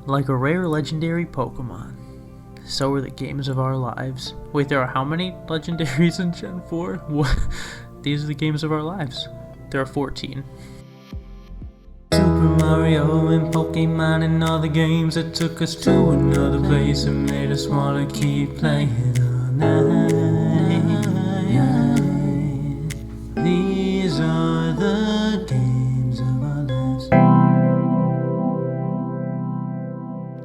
Like a rare legendary Pokemon, so are the games of our lives. Wait, there are how many legendaries in Gen 4? What? These are the games of our lives. There are 14. Super Mario and Pokemon and all the games that took us to another place and made us want to keep playing all night. These are the games of our lives.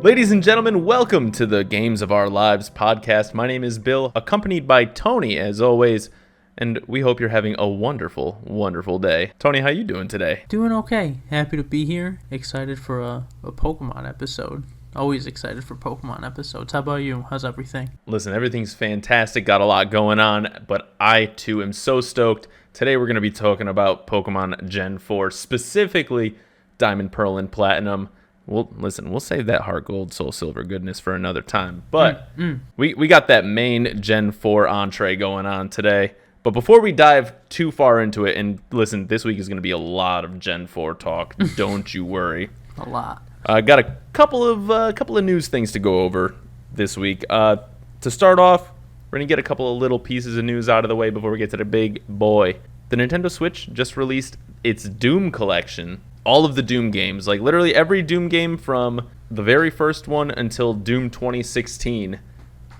Ladies and gentlemen, welcome to the Games of Our Lives podcast. My name is Bill, accompanied by Tony, as always, and we hope you're having a wonderful, wonderful day. Tony, how you doing today? Doing okay. Happy to be here. Excited for a Pokemon episode. Always excited for Pokemon episodes. How about you? How's everything? Listen, everything's fantastic. Got a lot going on, but I, too, am so stoked. Today we're going to be talking about Pokemon Gen 4, specifically Diamond, Pearl, and Platinum. We'll save that Heart Gold, Soul Silver goodness for another time. But we got that main Gen 4 entree going on today. But before we dive too far into it, and listen, this week is going to be a lot of Gen 4 talk. Don't you worry. A lot. I got a couple of news things to go over this week. To start off, we're going to get a couple of little pieces of news out of the way before we get to the big boy. The Nintendo Switch just released its Doom collection. All of the Doom games, like literally every Doom game from the very first one until Doom 2016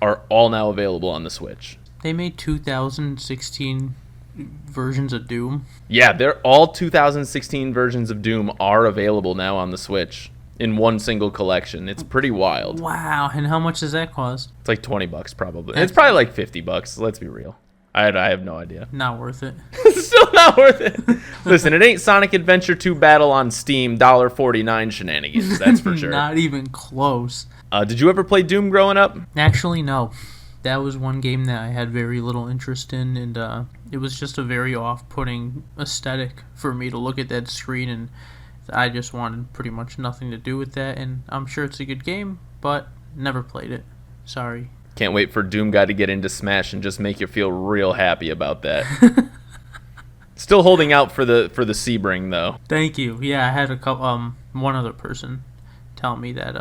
are all now available on the Switch. They made 2016 versions of Doom. Yeah, they're all 2016 versions of Doom are available now on the Switch in one single collection. It's pretty wild. Wow, and how much does that cost? It's like $20 probably. It's probably like $50, let's be real. I have no idea. Not worth it. Still not worth it. Listen, it ain't Sonic Adventure 2 Battle on Steam $1.49 shenanigans, that's for sure. Not even close. Did you ever play Doom growing up? Actually, no. That was one game that I had very little interest in, and it was just a very off-putting aesthetic for me to look at that screen, and I just wanted pretty much nothing to do with that, and I'm sure it's a good game, but never played it. Sorry. Can't wait for Doom Guy to get into Smash and just make you feel real happy about that. Still holding out for the Sebring though. Thank you. Yeah, I had one other person tell me that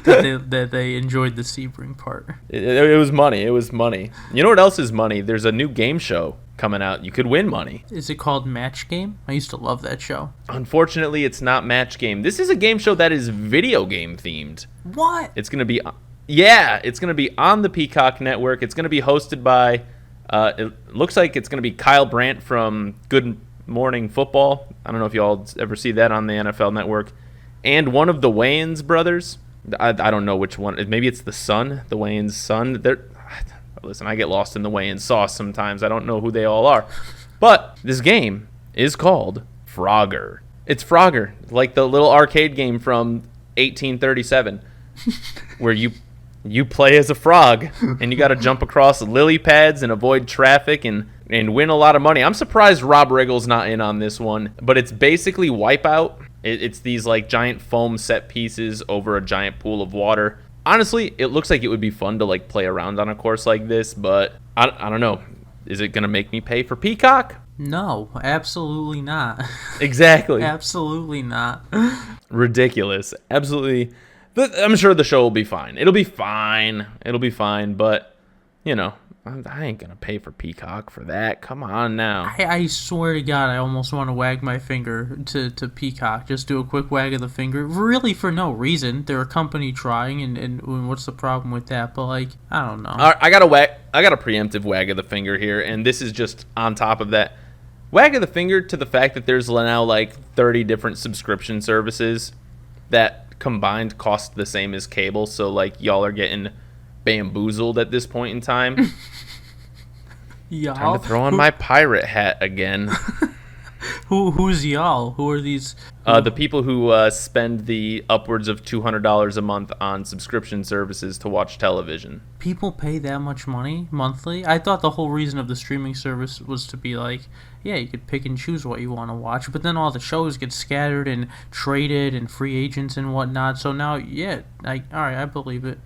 that they enjoyed the Sebring part. It was money. It was money. You know what else is money? There's a new game show coming out. You could win money. Is it called Match Game? I used to love that show. Unfortunately, it's not Match Game. This is a game show that is video game themed. What? It's going to be it's going to be on the Peacock Network. It's going to be hosted by it looks like it's going to be Kyle Brandt from Good Morning Football. I don't know if y'all ever see that on the NFL Network. And one of the Wayans brothers. I don't know which one. Maybe it's the son, the Wayans' son. Listen, I get lost in the Wayans sauce sometimes. I don't know who they all are. But this game is called Frogger. It's Frogger, like the little arcade game from 1837, where you play as a frog, and you got to jump across lily pads and avoid traffic and win a lot of money. I'm surprised Rob Riggle's not in on this one, but it's basically Wipeout. It's these like giant foam set pieces over a giant pool of water. Honestly, it looks like it would be fun to like play around on a course like this, but I don't know. Is it going to make me pay for Peacock? No, absolutely not. Exactly. Absolutely not. Ridiculous. Absolutely. I'm sure the show will be fine. It'll be fine. But, you know, I ain't going to pay for Peacock for that. Come on now. I swear to God, I almost want to wag my finger to Peacock. Just do a quick wag of the finger. Really for no reason. They're a company trying, and what's the problem with that? But, like, I don't know. All right, I got a preemptive wag of the finger here, and this is just on top of that. Wag of the finger to the fact that there's now, like, 30 different subscription services that combined cost the same as cable. So, like, y'all are getting bamboozled at this point in time. Y'all? Time to throw on my pirate hat again. Who's y'all? Who are these? The people who spend the upwards of $200 a month on subscription services to watch television. People pay that much money monthly? I thought the whole reason of the streaming service was to be like, yeah, you could pick and choose what you want to watch, but then all the shows get scattered and traded and free agents and whatnot. So now, yeah, all right, I believe it.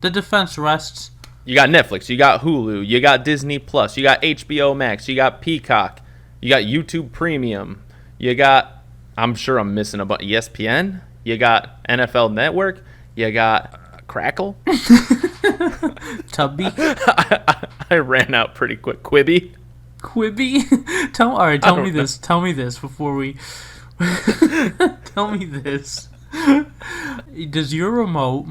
The defense rests. You got Netflix, you got Hulu, you got Disney Plus, you got HBO Max, you got Peacock, you got YouTube Premium, you got, I'm sure I'm missing a bunch, ESPN? You got NFL Network. You got Crackle. Tubby. I ran out pretty quick. Quibi. Tell me this. Tell me this before we. Tell me this. Does your remote?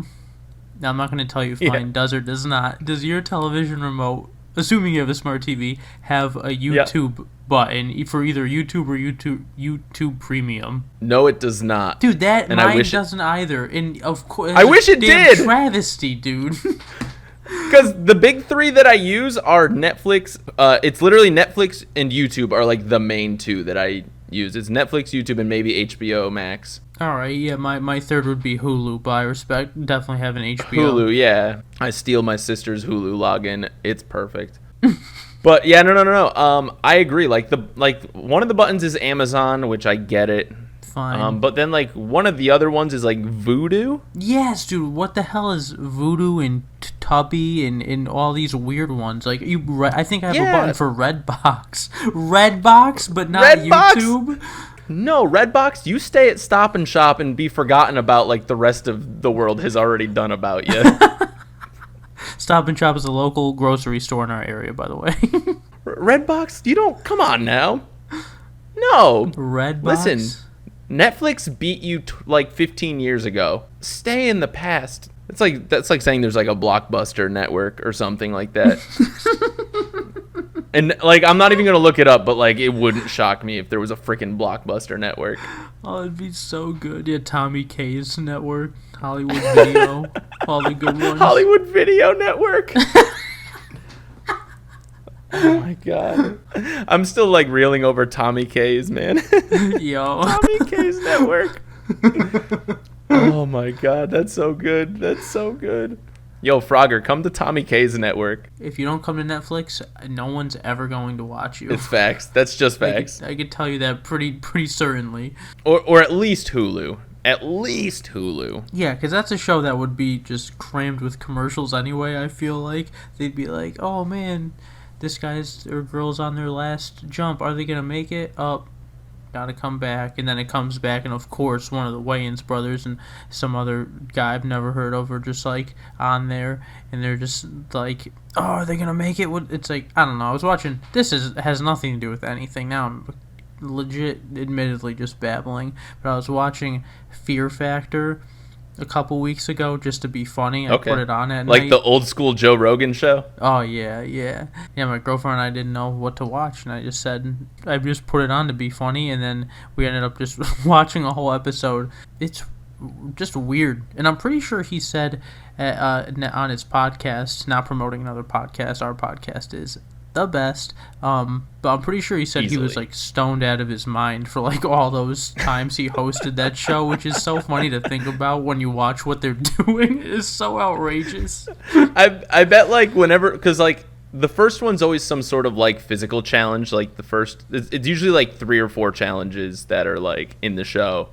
Now I'm not going to tell you if mine does or does not. Does your television remote, assuming you have a smart TV, have a YouTube button for either YouTube or YouTube Premium? No, it does not. Dude, mine doesn't either. And of course, I wish it did. Travesty, dude. Because the big three that I use are Netflix. It's literally Netflix and YouTube are like the main two that I use. It's Netflix, YouTube, and maybe HBO Max. All right, yeah, my third would be Hulu, but I definitely have an HBO. Hulu, yeah. I steal my sister's Hulu login. It's perfect. But yeah, no. I agree. Like one of the buttons is Amazon, which I get it. Fine. But then like one of the other ones is like Voodoo. Yes, dude. What the hell is Voodoo and Tubby and all these weird ones? Like I think I have a button for Redbox, but not YouTube. No, Redbox, you stay at Stop and Shop and be forgotten about like the rest of the world has already done about you. Stop and Shop is a local grocery store in our area, by the way. Redbox? You don't... Come on now. No. Redbox? Listen, Netflix beat you like 15 years ago. Stay in the past. That's like saying there's like a Blockbuster network or something like that. And, like, I'm not even going to look it up, but, like, it wouldn't shock me if there was a freaking Blockbuster network. Oh, it'd be so good. Yeah, Tommy K's network, Hollywood Video, all the good ones. Hollywood Video Network. Oh, my God. I'm still, like, reeling over Tommy K's, man. Yo. Tommy K's network. Oh, my God. That's so good. That's so good. Yo, Frogger, come to Tommy K's network. If you don't come to Netflix, no one's ever going to watch you. It's facts. That's just facts. I could tell you that pretty certainly. Or at least Hulu. At least Hulu. Yeah, because that's a show that would be just crammed with commercials anyway, I feel like. They'd be like, oh, man, this guy's or girl's on their last jump. Are they going to make it? Up. Gotta come back. And then it comes back, and of course one of the Wayans brothers and some other guy I've never heard of are just like on there, and they're just like, oh, are they gonna make it? It's like, I don't know. I was watching, has nothing to do with anything. Now I'm legit admittedly just babbling, but I was watching Fear Factor a couple weeks ago just to be funny. I put it on at night. Like the old school Joe Rogan show? Oh, yeah. My girlfriend and I didn't know what to watch, and I just put it on to be funny, and then we ended up just watching a whole episode. It's just weird. And I'm pretty sure he said on his podcast, not promoting another podcast, our podcast is the best, but I'm pretty sure he said he was like stoned out of his mind for like all those times he hosted that show, which is so funny to think about when you watch what they're doing. It is so outrageous. I bet like whenever, because like the first one's always some sort of like physical challenge. Like the first, it's usually like 3 or 4 challenges that are like in the show,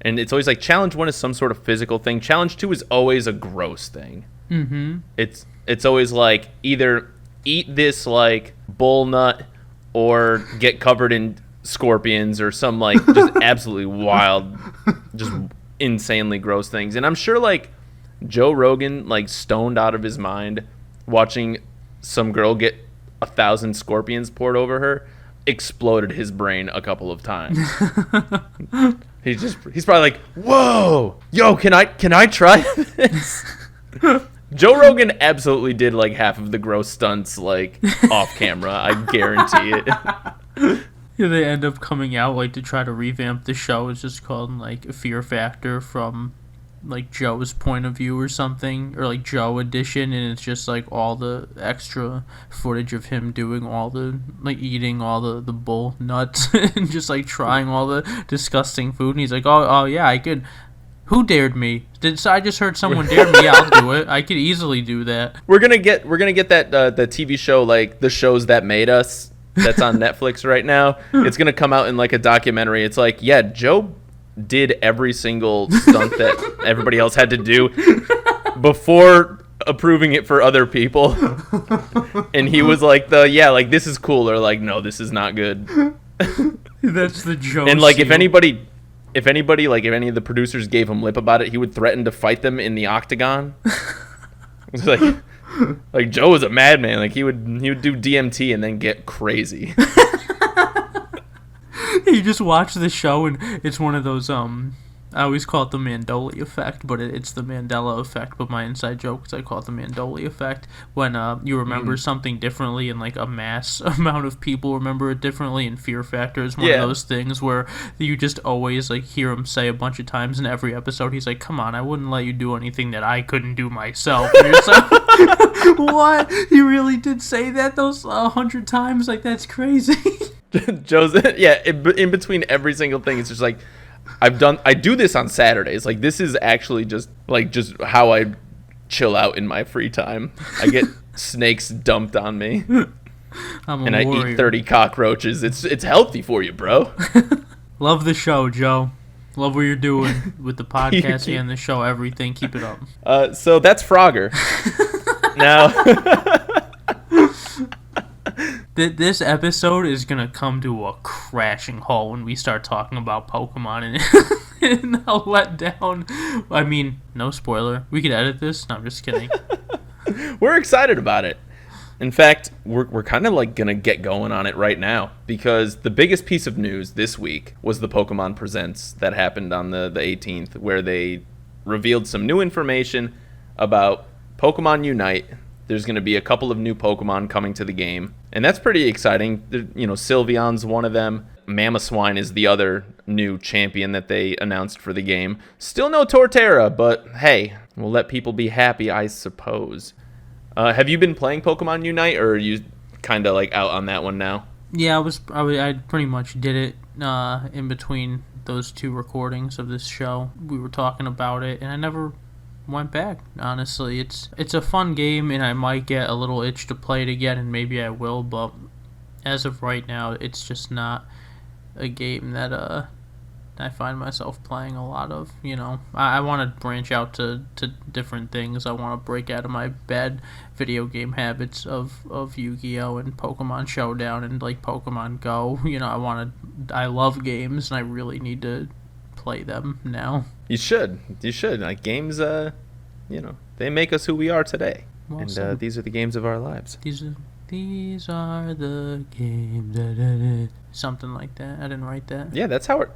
and it's always like challenge 1 is some sort of physical thing. Challenge 2 is always a gross thing. Mm-hmm. It's always like either eat this like bull nut or get covered in scorpions or some like just absolutely wild, just insanely gross things. And I'm sure like Joe Rogan, like stoned out of his mind watching some girl get 1,000 scorpions poured over her, exploded his brain a couple of times. He's probably like, whoa, yo, can I try this? Joe Rogan absolutely did like half of the gross stunts like off camera. I guarantee it. Yeah, they end up coming out like to try to revamp the show. It's just called like Fear Factor from like Joe's point of view or something, or like Joe edition, and it's just like all the extra footage of him doing all the like eating all the bull nuts and just like trying all the disgusting food. And he's like, oh yeah, I could. Who dared me? I just heard someone dared me. I'll do it. I could easily do that. We're gonna get that the TV show like The Shows That Made Us that's on Netflix right now. It's gonna come out in like a documentary. It's like, yeah, Joe did every single stunt that everybody else had to do before approving it for other people, and he was like like this is cool, or like no, this is not good. That's the Joe. And like seal. if anybody, like if any of the producers gave him lip about it, he would threaten to fight them in the octagon. It's like Joe was a madman. Like he would do DMT and then get crazy. You just watch the show and it's one of those I always call it the Mandela effect, but it's the Mandela effect. But my inside joke is I call it the Mandela effect. When you remember something differently and like a mass amount of people remember it differently, and Fear Factor is one of those things where you just always like hear him say a bunch of times in every episode. He's like, "Come on, I wouldn't let you do anything that I couldn't do myself." And you're like, what? He really did say that those 100 times? Like that's crazy. Joe's in between every single thing. It's just like. I do this on Saturdays. Like this is actually just how I chill out in my free time. I get snakes dumped on me. I eat 30 cockroaches. It's healthy for you, bro. Love the show, Joe. Love what you're doing with the podcast and the show, everything. Keep it up. So that's Frogger. Now this episode is going to come to a crashing halt when we start talking about Pokemon and I'll let down. I mean, no spoiler. We could edit this. No, I'm just kidding. We're excited about it. In fact, we're kind of like going to get going on it right now because the biggest piece of news this week was the Pokemon Presents that happened on the 18th, where they revealed some new information about Pokemon Unite. There's going to be a couple of new Pokemon coming to the game, and that's pretty exciting. Sylveon's one of them. Mamoswine is the other new champion that they announced for the game. Still no Torterra, but hey, we'll let people be happy, I suppose. Have you been playing Pokemon Unite, or are you kind of like out on that one now? Yeah, I pretty much did it in between those two recordings of this show. We were talking about it, and I never went back. Honestly, it's a fun game, and I might get a little itch to play it again, and maybe I will, but as of right now, it's just not a game that I find myself playing a lot of. I want to branch out to different things. I want to break out of my bad video game habits of Yu-Gi-Oh! And Pokemon Showdown and like Pokemon Go. I love games, and I really need to play them now. You should. Like games, they make us who we are today. Well, and these are the games of our lives. These are the games. Something like that. I didn't write that. Yeah, that's how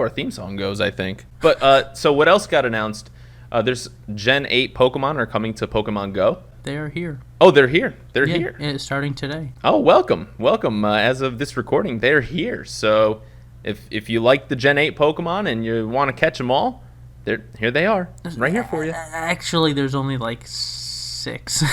our theme song goes, I think. But so what else got announced? There's Gen 8 Pokemon are coming to Pokemon Go. They are here. Oh, they're here. They're here. It's starting today. Oh, welcome. As of this recording, they're here. So if you like the Gen 8 Pokemon and you want to catch them all, here they are. Right here for you. Actually, there's only like 6.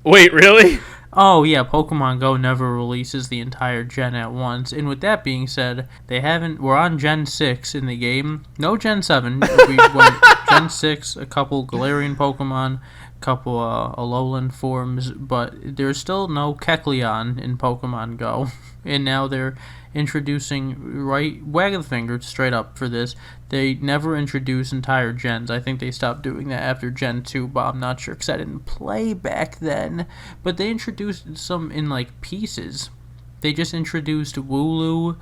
Wait, really? Oh, yeah, Pokemon Go never releases the entire gen at once. And with that being said, we're on Gen 6 in the game. No Gen 7. We went Gen 6, a couple Galarian Pokemon, a couple Alolan forms, but there's still no Kecleon in Pokemon Go. And now they're introducing, wag of the finger straight up for this, they never introduce entire gens. I think they stopped doing that after Gen 2, but I'm not sure because I didn't play back then. But they introduced some in like pieces. They just introduced Wooloo,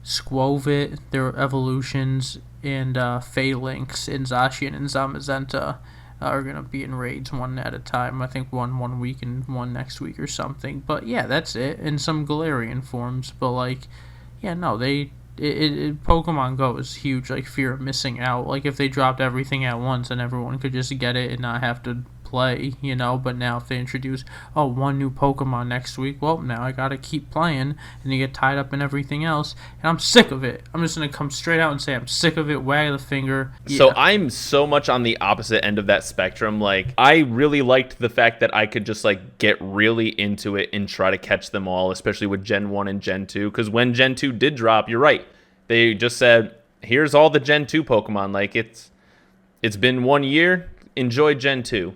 Squovit, their evolutions, and Phalanx, and Zacian and Zamazenta are going to be in raids one at a time. I think one week and one next week or something. But yeah, that's it. And some Galarian forms. But like, yeah, no, Pokemon Go is huge, like fear of missing out. Like if they dropped everything at once and everyone could just get it and not have to play, but now if they introduce one new Pokemon next week, well, now I gotta keep playing, and you get tied up in everything else, and I'm sick of it. I'm just gonna come straight out and say I'm sick of it, wag the finger. Yeah. So I'm so much on the opposite end of that spectrum. Like I really liked the fact that I could just like get really into it and try to catch them all, especially with Gen 1 and Gen 2, because when Gen 2 did drop, you're right, they just said here's all the Gen 2 Pokemon. Like it's been 1 year, enjoy Gen 2.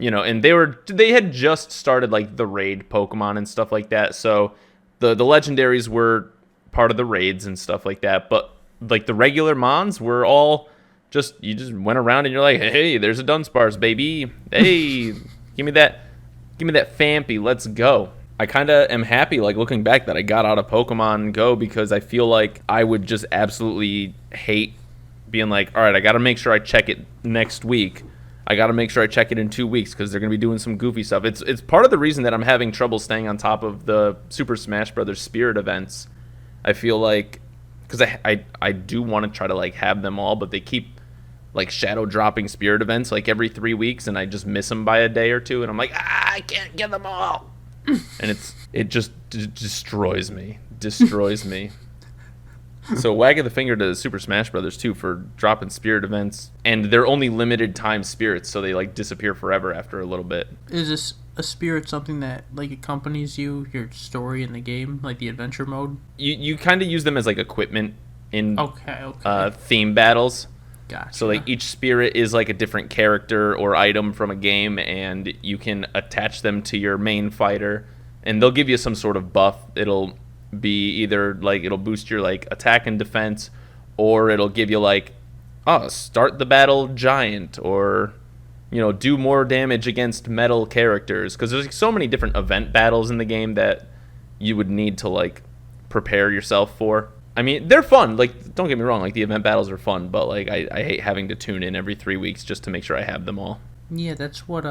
And they had just started like the raid Pokemon and stuff like that. So the legendaries were part of the raids and stuff like that. But like the regular Mons were all you just went around and you're like, hey, there's a Dunsparce, baby. Hey, give me that Phanpy. Let's go. I kind of am happy, like, looking back that I got out of Pokemon Go, because I feel like I would just absolutely hate being like, all right, I got to make sure I check it next week. I got to make sure I check it in 2 weeks because they're going to be doing some goofy stuff. It's part of the reason that I'm having trouble staying on top of the Super Smash Brothers Spirit events. I feel like, because I do want to try to, like, have them all, but they keep, like, shadow dropping Spirit events, like, every 3 weeks, and I just miss them by a day or two, and I'm like, I can't get them all. And it just destroys me. So wag of the finger to Super Smash Brothers too for dropping Spirit events, and they're only limited time spirits, so they, like, disappear forever after a little bit. Is this a spirit something that, like, accompanies you, your story in the game, like the adventure mode? You kind of use them as, like, equipment in okay. Theme battles. Gotcha. So, like, each spirit is, like, a different character or item from a game, and you can attach them to your main fighter, and they'll give you some sort of buff. It'll be either, like, it'll boost your, like, attack and defense, or it'll give you, like, start the battle giant, or, you know, do more damage against metal characters, because there's, like, so many different event battles in the game that you would need to, like, prepare yourself for. I mean, they're fun. Like, don't get me wrong, like, the event battles are fun, but, like, I hate having to tune in every 3 weeks just to make sure I have them all. Yeah, that's what,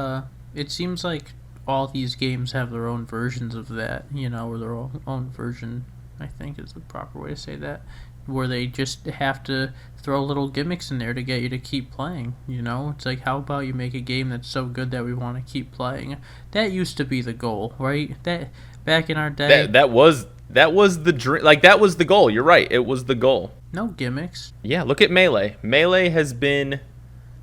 it seems like all these games have their own versions of that, you know, or their own version, I think is the proper way to say that, where they just have to throw little gimmicks in there to get you to keep playing, you know? It's like, how about you make a game that's so good that we want to keep playing? That used to be the goal, right? That back in our day. That was the dream. Like, that was the goal. You're right. It was the goal. No gimmicks. Yeah, look at Melee. Melee has been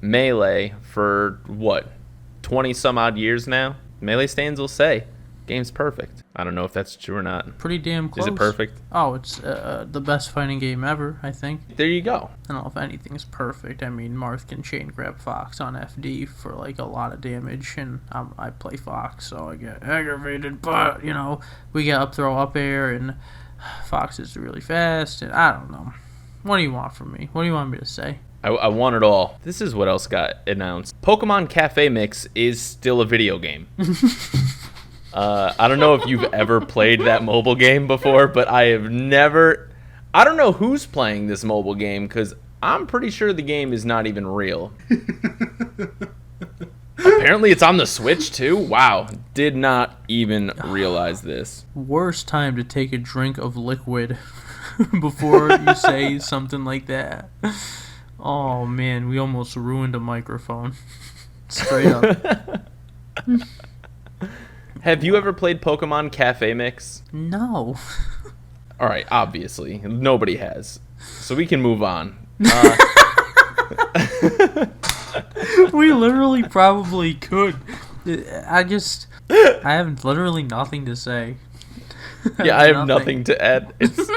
Melee for, what, 20 some odd years now? Melee stands will say, game's perfect. I don't know if that's true or not. Pretty damn close. Is it perfect? Oh, it's the best fighting game ever, I think. There you go. I don't know if anything's perfect. I mean, Marth can chain grab Fox on FD for, like, a lot of damage, and I play Fox, so I get aggravated, but, you know, we get up throw up air, and Fox is really fast, and I don't know. What do you want from me? What do you want me to say? I want it all. This is what else got announced. Pokemon Cafe Mix is still a video game. I don't know if you've ever played that mobile game before, but I have never... I don't know who's playing this mobile game, because I'm pretty sure the game is not even real. Apparently it's on the Switch, too? Wow. Did not even realize this. Worst time to take a drink of liquid before you say something like that. Oh, man, we almost ruined a microphone. Straight up. Have you ever played Pokemon Cafe Mix? No. All right, obviously. Nobody has. So we can move on. We literally probably could. I have literally nothing to say. Yeah, I have nothing to add. It's...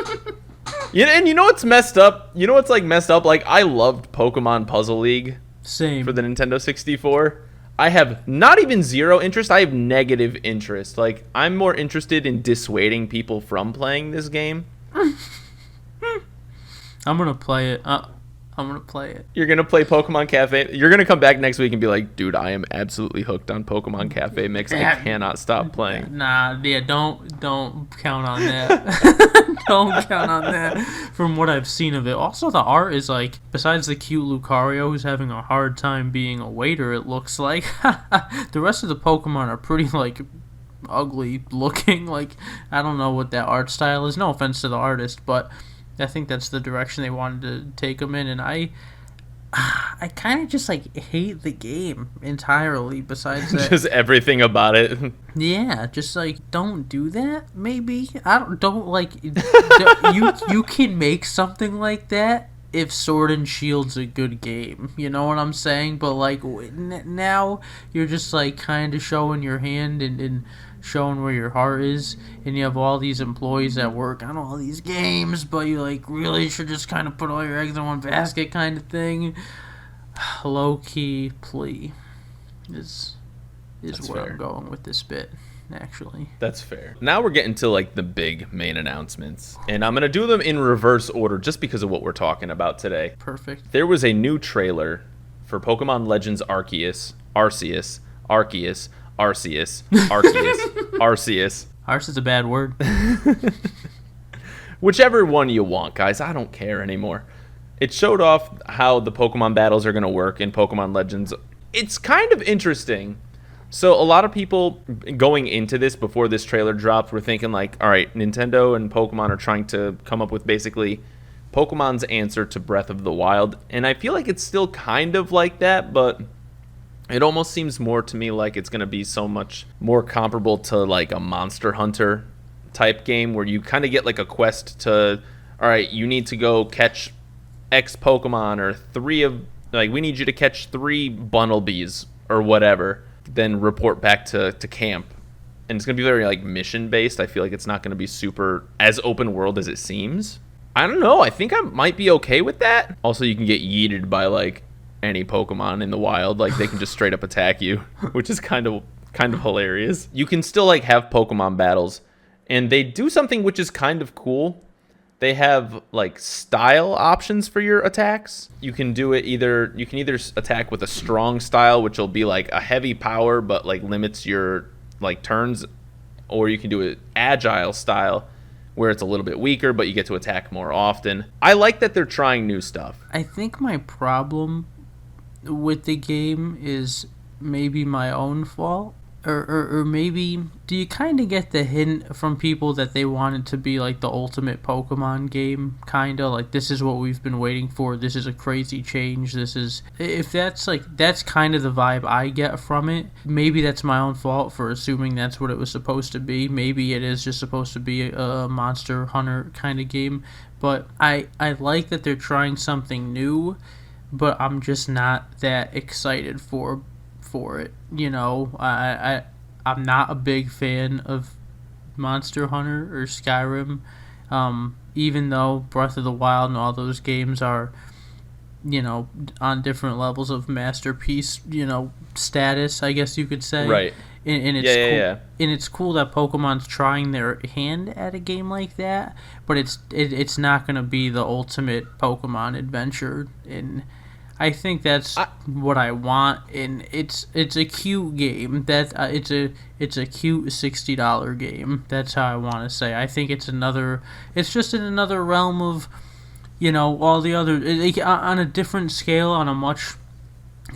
Yeah, and you know what's messed up? You know what's, like, messed up? Like, I loved Pokemon Puzzle League. Same. For the Nintendo 64. I have not even zero interest. I have negative interest. Like, I'm more interested in dissuading people from playing this game. I'm going to play it. I'm going to play it. You're going to play Pokemon Cafe. You're going to come back next week and be like, dude, I am absolutely hooked on Pokemon Cafe Mix. I cannot stop playing. Nah, yeah, don't count on that. Don't count on that from what I've seen of it. Also, the art is, like, besides the cute Lucario who's having a hard time being a waiter, it looks like, the rest of the Pokemon are pretty, like, ugly looking. Like, I don't know what that art style is. No offense to the artist, but I think that's the direction they wanted to take them in, and I kind of just, like, hate the game entirely. Besides that, just everything about it. Yeah, just, like, don't do that. Maybe don't like. You can make something like that if Sword and Shield's a good game. You know what I'm saying? But, like, now you're just, like, kind of showing your hand and showing where your heart is, and you have all these employees that work on all these games, but you, like, really should just kind of put all your eggs in one basket kind of thing. Low-key plea is where I'm going with this bit, actually. That's fair. Now we're getting to, like, the big main announcements, and I'm going to do them in reverse order just because of what we're talking about today. Perfect. There was a new trailer for Pokemon Legends Arceus. Arse is a bad word. Whichever one you want, guys. I don't care anymore. It showed off how the Pokemon battles are going to work in Pokemon Legends. It's kind of interesting. So a lot of people going into this, before this trailer dropped, were thinking like, all right, Nintendo and Pokemon are trying to come up with basically Pokemon's answer to Breath of the Wild. And I feel like it's still kind of like that, but it almost seems more to me like it's going to be so much more comparable to like a Monster Hunter type game where you kind of get like a quest to, all right, you need to go catch X Pokemon, or we need you to catch 3 Bunnelbees or whatever, then report back to camp. And it's going to be very like mission based. I feel like it's not going to be super as open world as it seems. I don't know. I think I might be okay with that. Also, you can get yeeted by like any Pokemon in the wild. Like they can just straight up attack you, which is kind of hilarious. You can still like have Pokemon battles, and they do something which is kind of cool. They have like style options for your attacks. You can do it either attack with a strong style, which will be like a heavy power but like limits your like turns, or you can do it agile style where it's a little bit weaker but you get to attack more often. I like that they're trying new stuff. I think my problem with the game is maybe my own fault. Or maybe, do you kind of get the hint from people that they want it to be like the ultimate Pokemon game, kind of? Like, this is what we've been waiting for, this is a crazy change, if that's kind of the vibe I get from it. Maybe that's my own fault for assuming that's what it was supposed to be. Maybe it is just supposed to be a Monster Hunter kind of game. But I like that they're trying something new, but I'm just not that excited for it. You know, I'm not a big fan of Monster Hunter or Skyrim, even though Breath of the Wild and all those games are, you know, on different levels of masterpiece, you know, status, I guess you could say. Right. And it's cool. Yeah. And it's cool that Pokemon's trying their hand at a game like that, but it's not going to be the ultimate Pokemon adventure. And I think that's what I want, and it's a cute game. It's a cute $60 game. That's how I want to say. I think it's just in another realm of, you know, all the other, on a different scale, on a much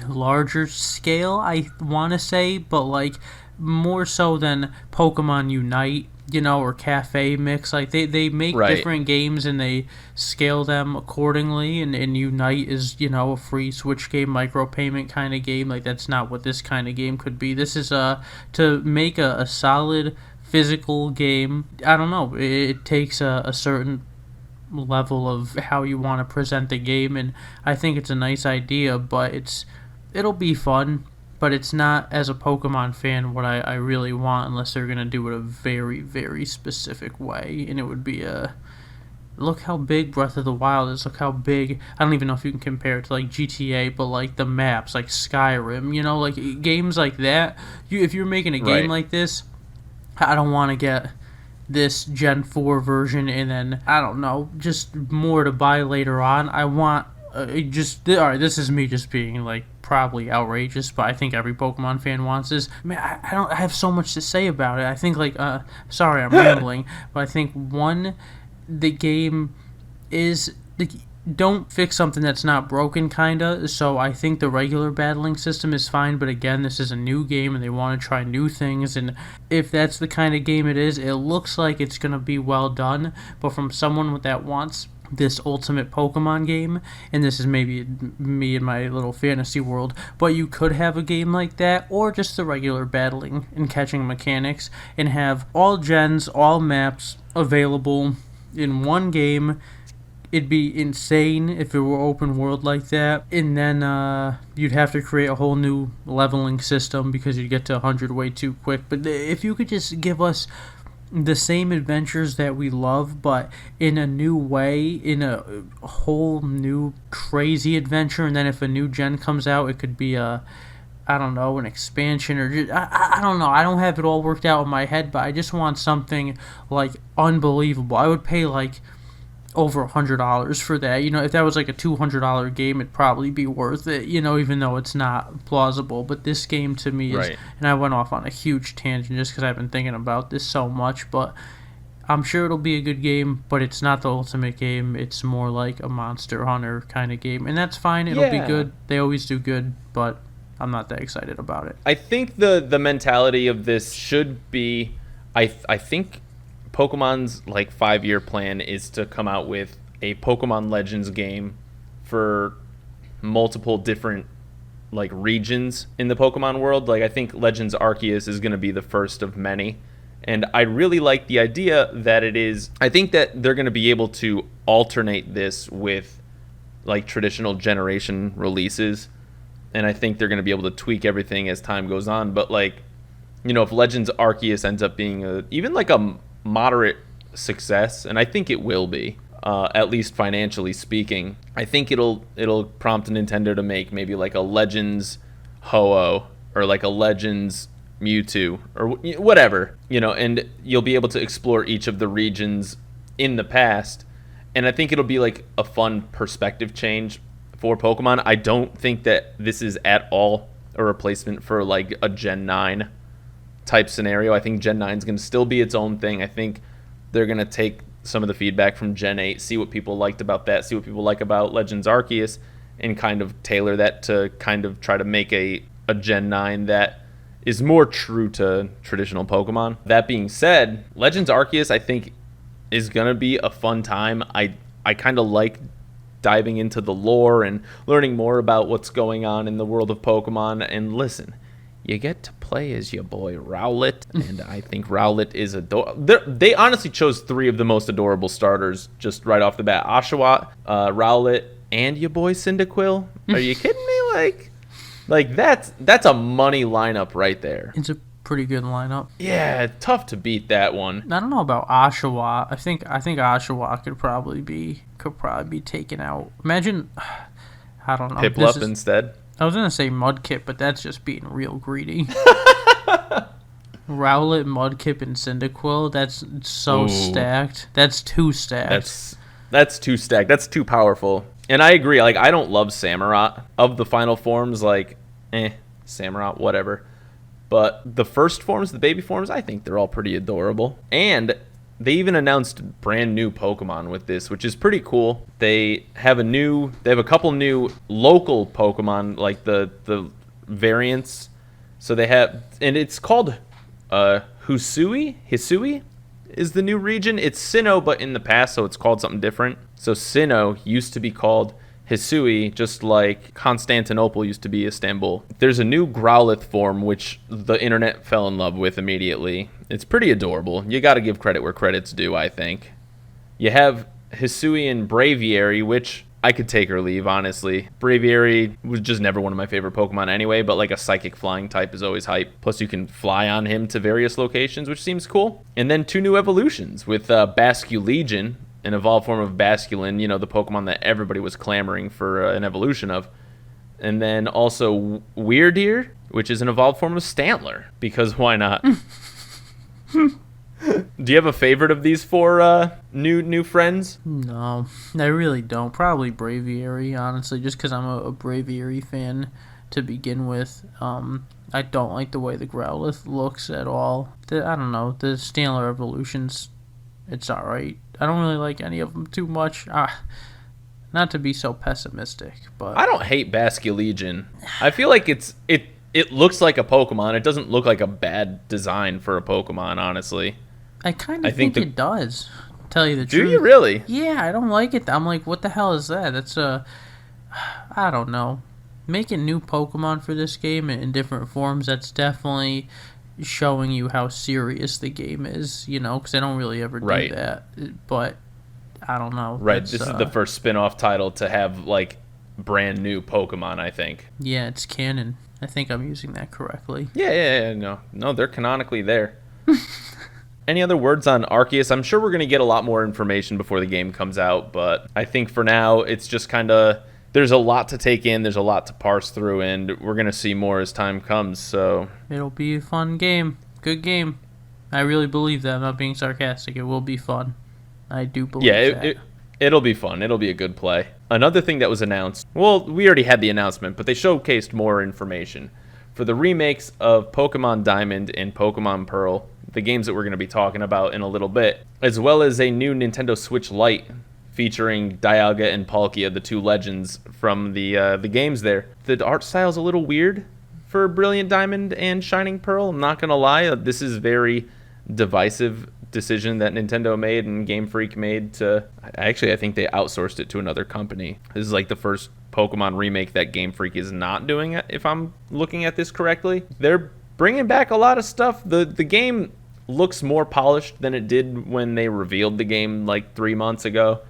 larger scale, I want to say, but like more so than Pokemon Unite, you know, or Cafe Mix. Like they make different games and they scale them accordingly, and Unite is, you know, a free Switch game, micropayment kind of game. Like that's not what this kind of game could be. This is to make a solid physical game. I don't know, it takes a certain level of how you want to present the game, and I think it's a nice idea, but it'll be fun. But it's not, as a Pokemon fan, what I really want, unless they're going to do it a very, very specific way. And it would be look how big Breath of the Wild is. Look how big, I don't even know if you can compare it to like GTA, but like the maps, like Skyrim, you know, like games like that. If you're making a game like this, I don't want to get this Gen 4 version and then, I don't know, just more to buy later on. I want, alright, this is me just being like, probably outrageous, but I think every Pokemon fan wants this. Man, I have so much to say about it. I think like sorry, I'm rambling, but I think the game is don't fix something that's not broken, kinda. So I think the regular battling system is fine, but again, this is a new game and they want to try new things, and if that's the kind of game it is, it looks like it's gonna be well done. But from someone that wants this ultimate Pokemon game, and this is maybe me in my little fantasy world, but you could have a game like that, or just the regular battling and catching mechanics, and have all gens, all maps available in one game. It'd be insane if it were open world like that, and then you'd have to create a whole new leveling system because you'd get to 100 way too quick. But if you could just give us the same adventures that we love, but in a new way, in a whole new crazy adventure, and then if a new gen comes out, it could be I don't know, an expansion, or just, I don't know, I don't have it all worked out in my head, but I just want something like unbelievable. I would pay like over $100 for that. You know, if that was like a $200 game, it'd probably be worth it, you know, even though it's not plausible. But this game to me is, Right. and I went off on a huge tangent just because I've been thinking about this so much, but I'm sure it'll be a good game, but it's not the ultimate game. It's more like a Monster Hunter kind of game, and that's fine. It'll be Yeah. good. They always do good, but I'm not that excited about it. I think the mentality of this should be, I think Pokemon's like 5-year plan is to come out with a Pokemon Legends game for multiple different like regions in the Pokemon world. Like I think Legends Arceus is going to be the first of many. And I really like the idea that it is, I think that they're going to be able to alternate this with like traditional generation releases. And I think they're going to be able to tweak everything as time goes on. But like, you know, if Legends Arceus ends up being even like a moderate success, and I think it will be, at least financially speaking, I think it'll prompt Nintendo to make maybe like a Legends Ho-Oh or like a Legends Mewtwo or whatever, you know, and you'll be able to explore each of the regions in the past. And I think it'll be like a fun perspective change for Pokemon. I don't think that this is at all a replacement for like a Gen 9 type scenario. I think Gen 9 is going to still be its own thing. I think they're going to take some of the feedback from Gen 8, see what people liked about that, see what people like about Legends Arceus, and kind of tailor that to kind of try to make a Gen 9 that is more true to traditional Pokemon. That being said, Legends Arceus, I think, is going to be a fun time. I kind of like diving into the lore and learning more about what's going on in the world of Pokemon. And listen, you get to play as your boy Rowlet, and I think Rowlet is adorable. They honestly chose 3 of the most adorable starters just right off the bat. Oshawott, Rowlet, and your boy Cyndaquil. Are you kidding me? Like that's a money lineup right there. It's a pretty good lineup. Yeah, tough to beat that one. I don't know about Oshawott. I think Oshawott could probably be taken out. Imagine, I don't know. Piplup instead. I was gonna say Mudkip, but that's just being real greedy. Rowlet, Mudkip, and Cyndaquil. That's so stacked. That's too stacked. That's too stacked. That's too powerful. And I agree. Like I don't love Samurott of the final forms. Like, Samurott, whatever. But the first forms, the baby forms, I think they're all pretty adorable. And they even announced brand new Pokemon with this, which is pretty cool. They have a couple new local Pokemon, like the variants. So they have, and it's called Hisui is the new region. It's Sinnoh, but in the past, so it's called something different. So Sinnoh used to be called Hisui, just like Constantinople used to be Istanbul. There's a new Growlithe form, which the internet fell in love with immediately. It's pretty adorable. You got to give credit where credit's due, I think. You have Hisui and Braviary, which I could take or leave, honestly. Braviary was just never one of my favorite Pokemon anyway, but like a psychic flying type is always hype. Plus you can fly on him to various locations, which seems cool. And then 2 new evolutions with Basculegion, an evolved form of Basculin, you know, the Pokemon that everybody was clamoring for an evolution of. And then also Weirdeer, which is an evolved form of Stantler, because why not? Do you have a favorite of these 4 new friends? No, I really don't. Probably Braviary, honestly, just because I'm a Braviary fan to begin with. I don't like the way the Growlithe looks at all. I don't know. The Stantler evolutions, it's alright. I don't really like any of them too much. Not to be so pessimistic, but I don't hate Basculegion. I feel like it looks like a Pokemon. It doesn't look like a bad design for a Pokemon, honestly. I kind of think it does. Tell you the truth. truth. Do you really? Yeah, I don't like it. I'm like, what the hell is that? That's I don't know. Making new Pokemon for this game in different forms, that's definitely showing you how serious the game is, you know, because they don't really ever do that. But I don't know. Right, this is the first spin-off title to have, like, brand new Pokemon, I think. Yeah, it's canon. I think I'm using that correctly. Yeah, no, they're canonically there. Any other words on Arceus? I'm sure we're going to get a lot more information before the game comes out, but I think for now, it's just kind of, there's a lot to take in, there's a lot to parse through, and we're going to see more as time comes, so. It'll be a fun game. Good game. I really believe that. I'm not being sarcastic. It will be fun. I do believe that. It'll be fun. It'll be a good play. Another thing that was announced, well, we already had the announcement, but they showcased more information for the remakes of Pokemon Diamond and Pokemon Pearl, the games that we're going to be talking about in a little bit, as well as a new Nintendo Switch Lite featuring Dialga and Palkia, the two legends from the games there. The art style is a little weird for Brilliant Diamond and Shining Pearl. I'm not going to lie. This is very divisive decision that Nintendo made and Game Freak made to... I think they outsourced it to another company. This is like the first Pokemon remake that Game Freak is not doing, if I'm looking at this correctly. They're bringing back a lot of stuff. The game looks more polished than it did when they revealed the game like 3 months ago.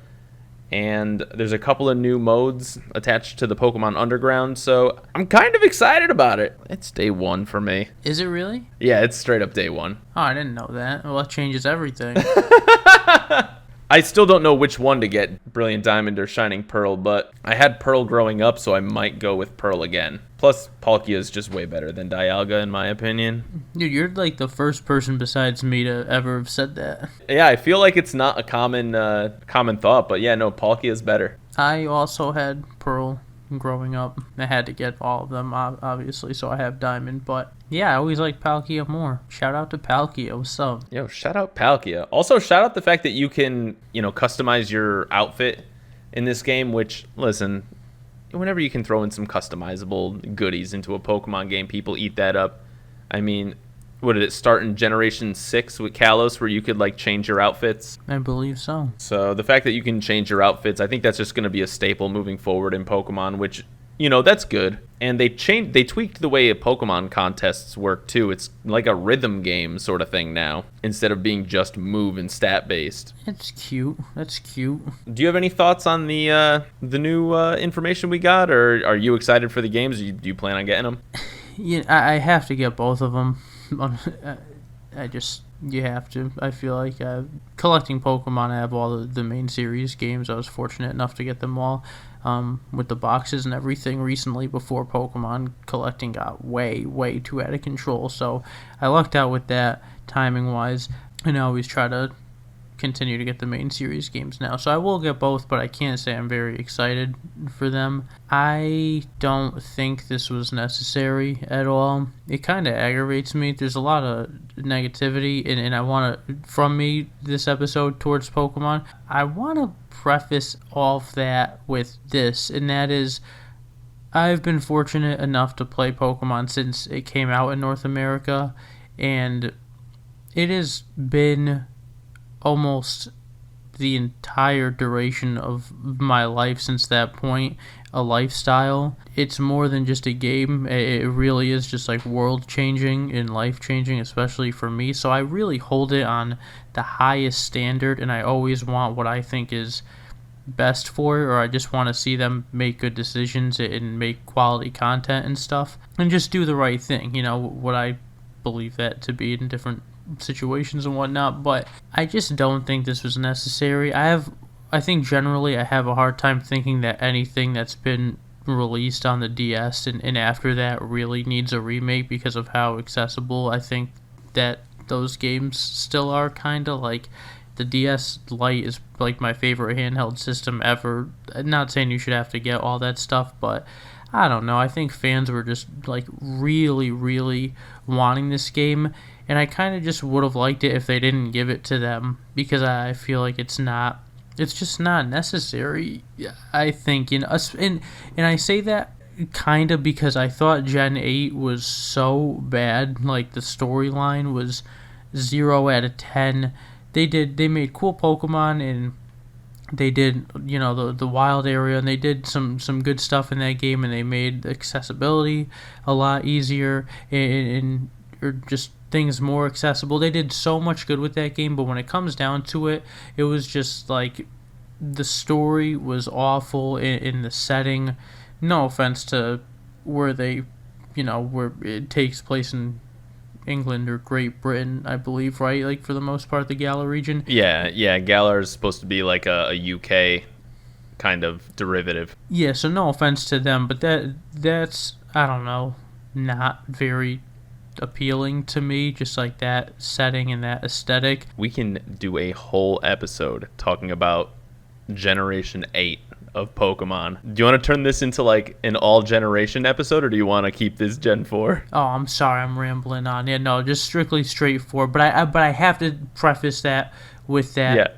And there's a couple of new modes attached to the Pokemon Underground, so I'm kind of excited about it. It's day one for me. Is it really? Yeah, it's straight up day one. Oh, I didn't know that. Well, that changes everything. I still don't know which one to get, Brilliant Diamond or Shining Pearl, but I had Pearl growing up, so I might go with Pearl again. Plus, Palkia is just way better than Dialga, in my opinion. Dude, you're like the first person besides me to ever have said that. Yeah, I feel like it's not a common thought, but yeah, no, Palkia is better. I also had Pearl growing up. I had to get all of them, obviously, so I have Diamond. But yeah, I always liked Palkia more. Shout out to Palkia. What's up? Yo, shout out Palkia. Also, shout out the fact that you can, customize your outfit in this game, which, listen, whenever you can throw in some customizable goodies into a Pokemon game, people eat that up. I mean, what did it start in Generation 6 with Kalos, where you could change your outfits? I believe so. So the fact that you can change your outfits, I think that's just going to be a staple moving forward in Pokemon, which, that's good. And they tweaked the way Pokemon contests work too. It's like a rhythm game sort of thing now, instead of being just move and stat based. It's cute. That's cute. Do you have any thoughts on the new information we got, or are you excited for the games? Do you plan on getting them? Yeah, I have to get both of them. You have to. I feel like collecting Pokemon, I have all the main series games. I was fortunate enough to get them all with the boxes and everything recently before Pokemon collecting got way, way too out of control. So I lucked out with that timing-wise, and I always try to continue to get the main series games now. So I will get both, but I can't say I'm very excited for them. I don't think this was necessary at all. It kind of aggravates me. There's a lot of negativity, and I want to, from me, this episode towards Pokemon, I want to preface all of that with this, and that is, I've been fortunate enough to play Pokemon since it came out in North America, and it has been almost the entire duration of my life since that point a lifestyle. It's more than just a game. It really is just world changing and life changing, especially for me. So I really hold it on the highest standard, and I always want what I think is best for it, or I just want to see them make good decisions and make quality content and stuff, and just do the right thing, what I believe that to be in different situations and whatnot. But I just don't think this was necessary. I think generally I have a hard time thinking that anything that's been released on the DS and after that really needs a remake because of how accessible I think that those games still are. Kind of the DS Lite is my favorite handheld system ever. I'm not saying you should have to get all that stuff, but I don't know. I think fans were just really, really wanting this game, and I kind of just would have liked it if they didn't give it to them, because I feel like it's just not necessary. I think, and I say that kind of because I thought Gen 8 was so bad. The storyline was 0 out of 10. They made cool Pokemon, and they did, the wild area, and they did some good stuff in that game, and they made accessibility a lot easier and or just things more accessible. They did so much good with that game, but when it comes down to it, it was just the story was awful in the setting. No offense to where they, where it takes place in England or Great Britain, I believe, right? For the most part, the Galar region. Yeah. Galar is supposed to be a UK kind of derivative. Yeah, so no offense to them, but that's I don't know, not very appealing to me, just that setting and that aesthetic. We can do a whole episode talking about Generation 8 of Pokemon. Do you want to turn this into like an all-generation episode, or do you want to keep this Gen 4? Oh, I'm sorry, I'm rambling on. Yeah, no, just strictly straightforward. But I have to preface that with that. Yeah.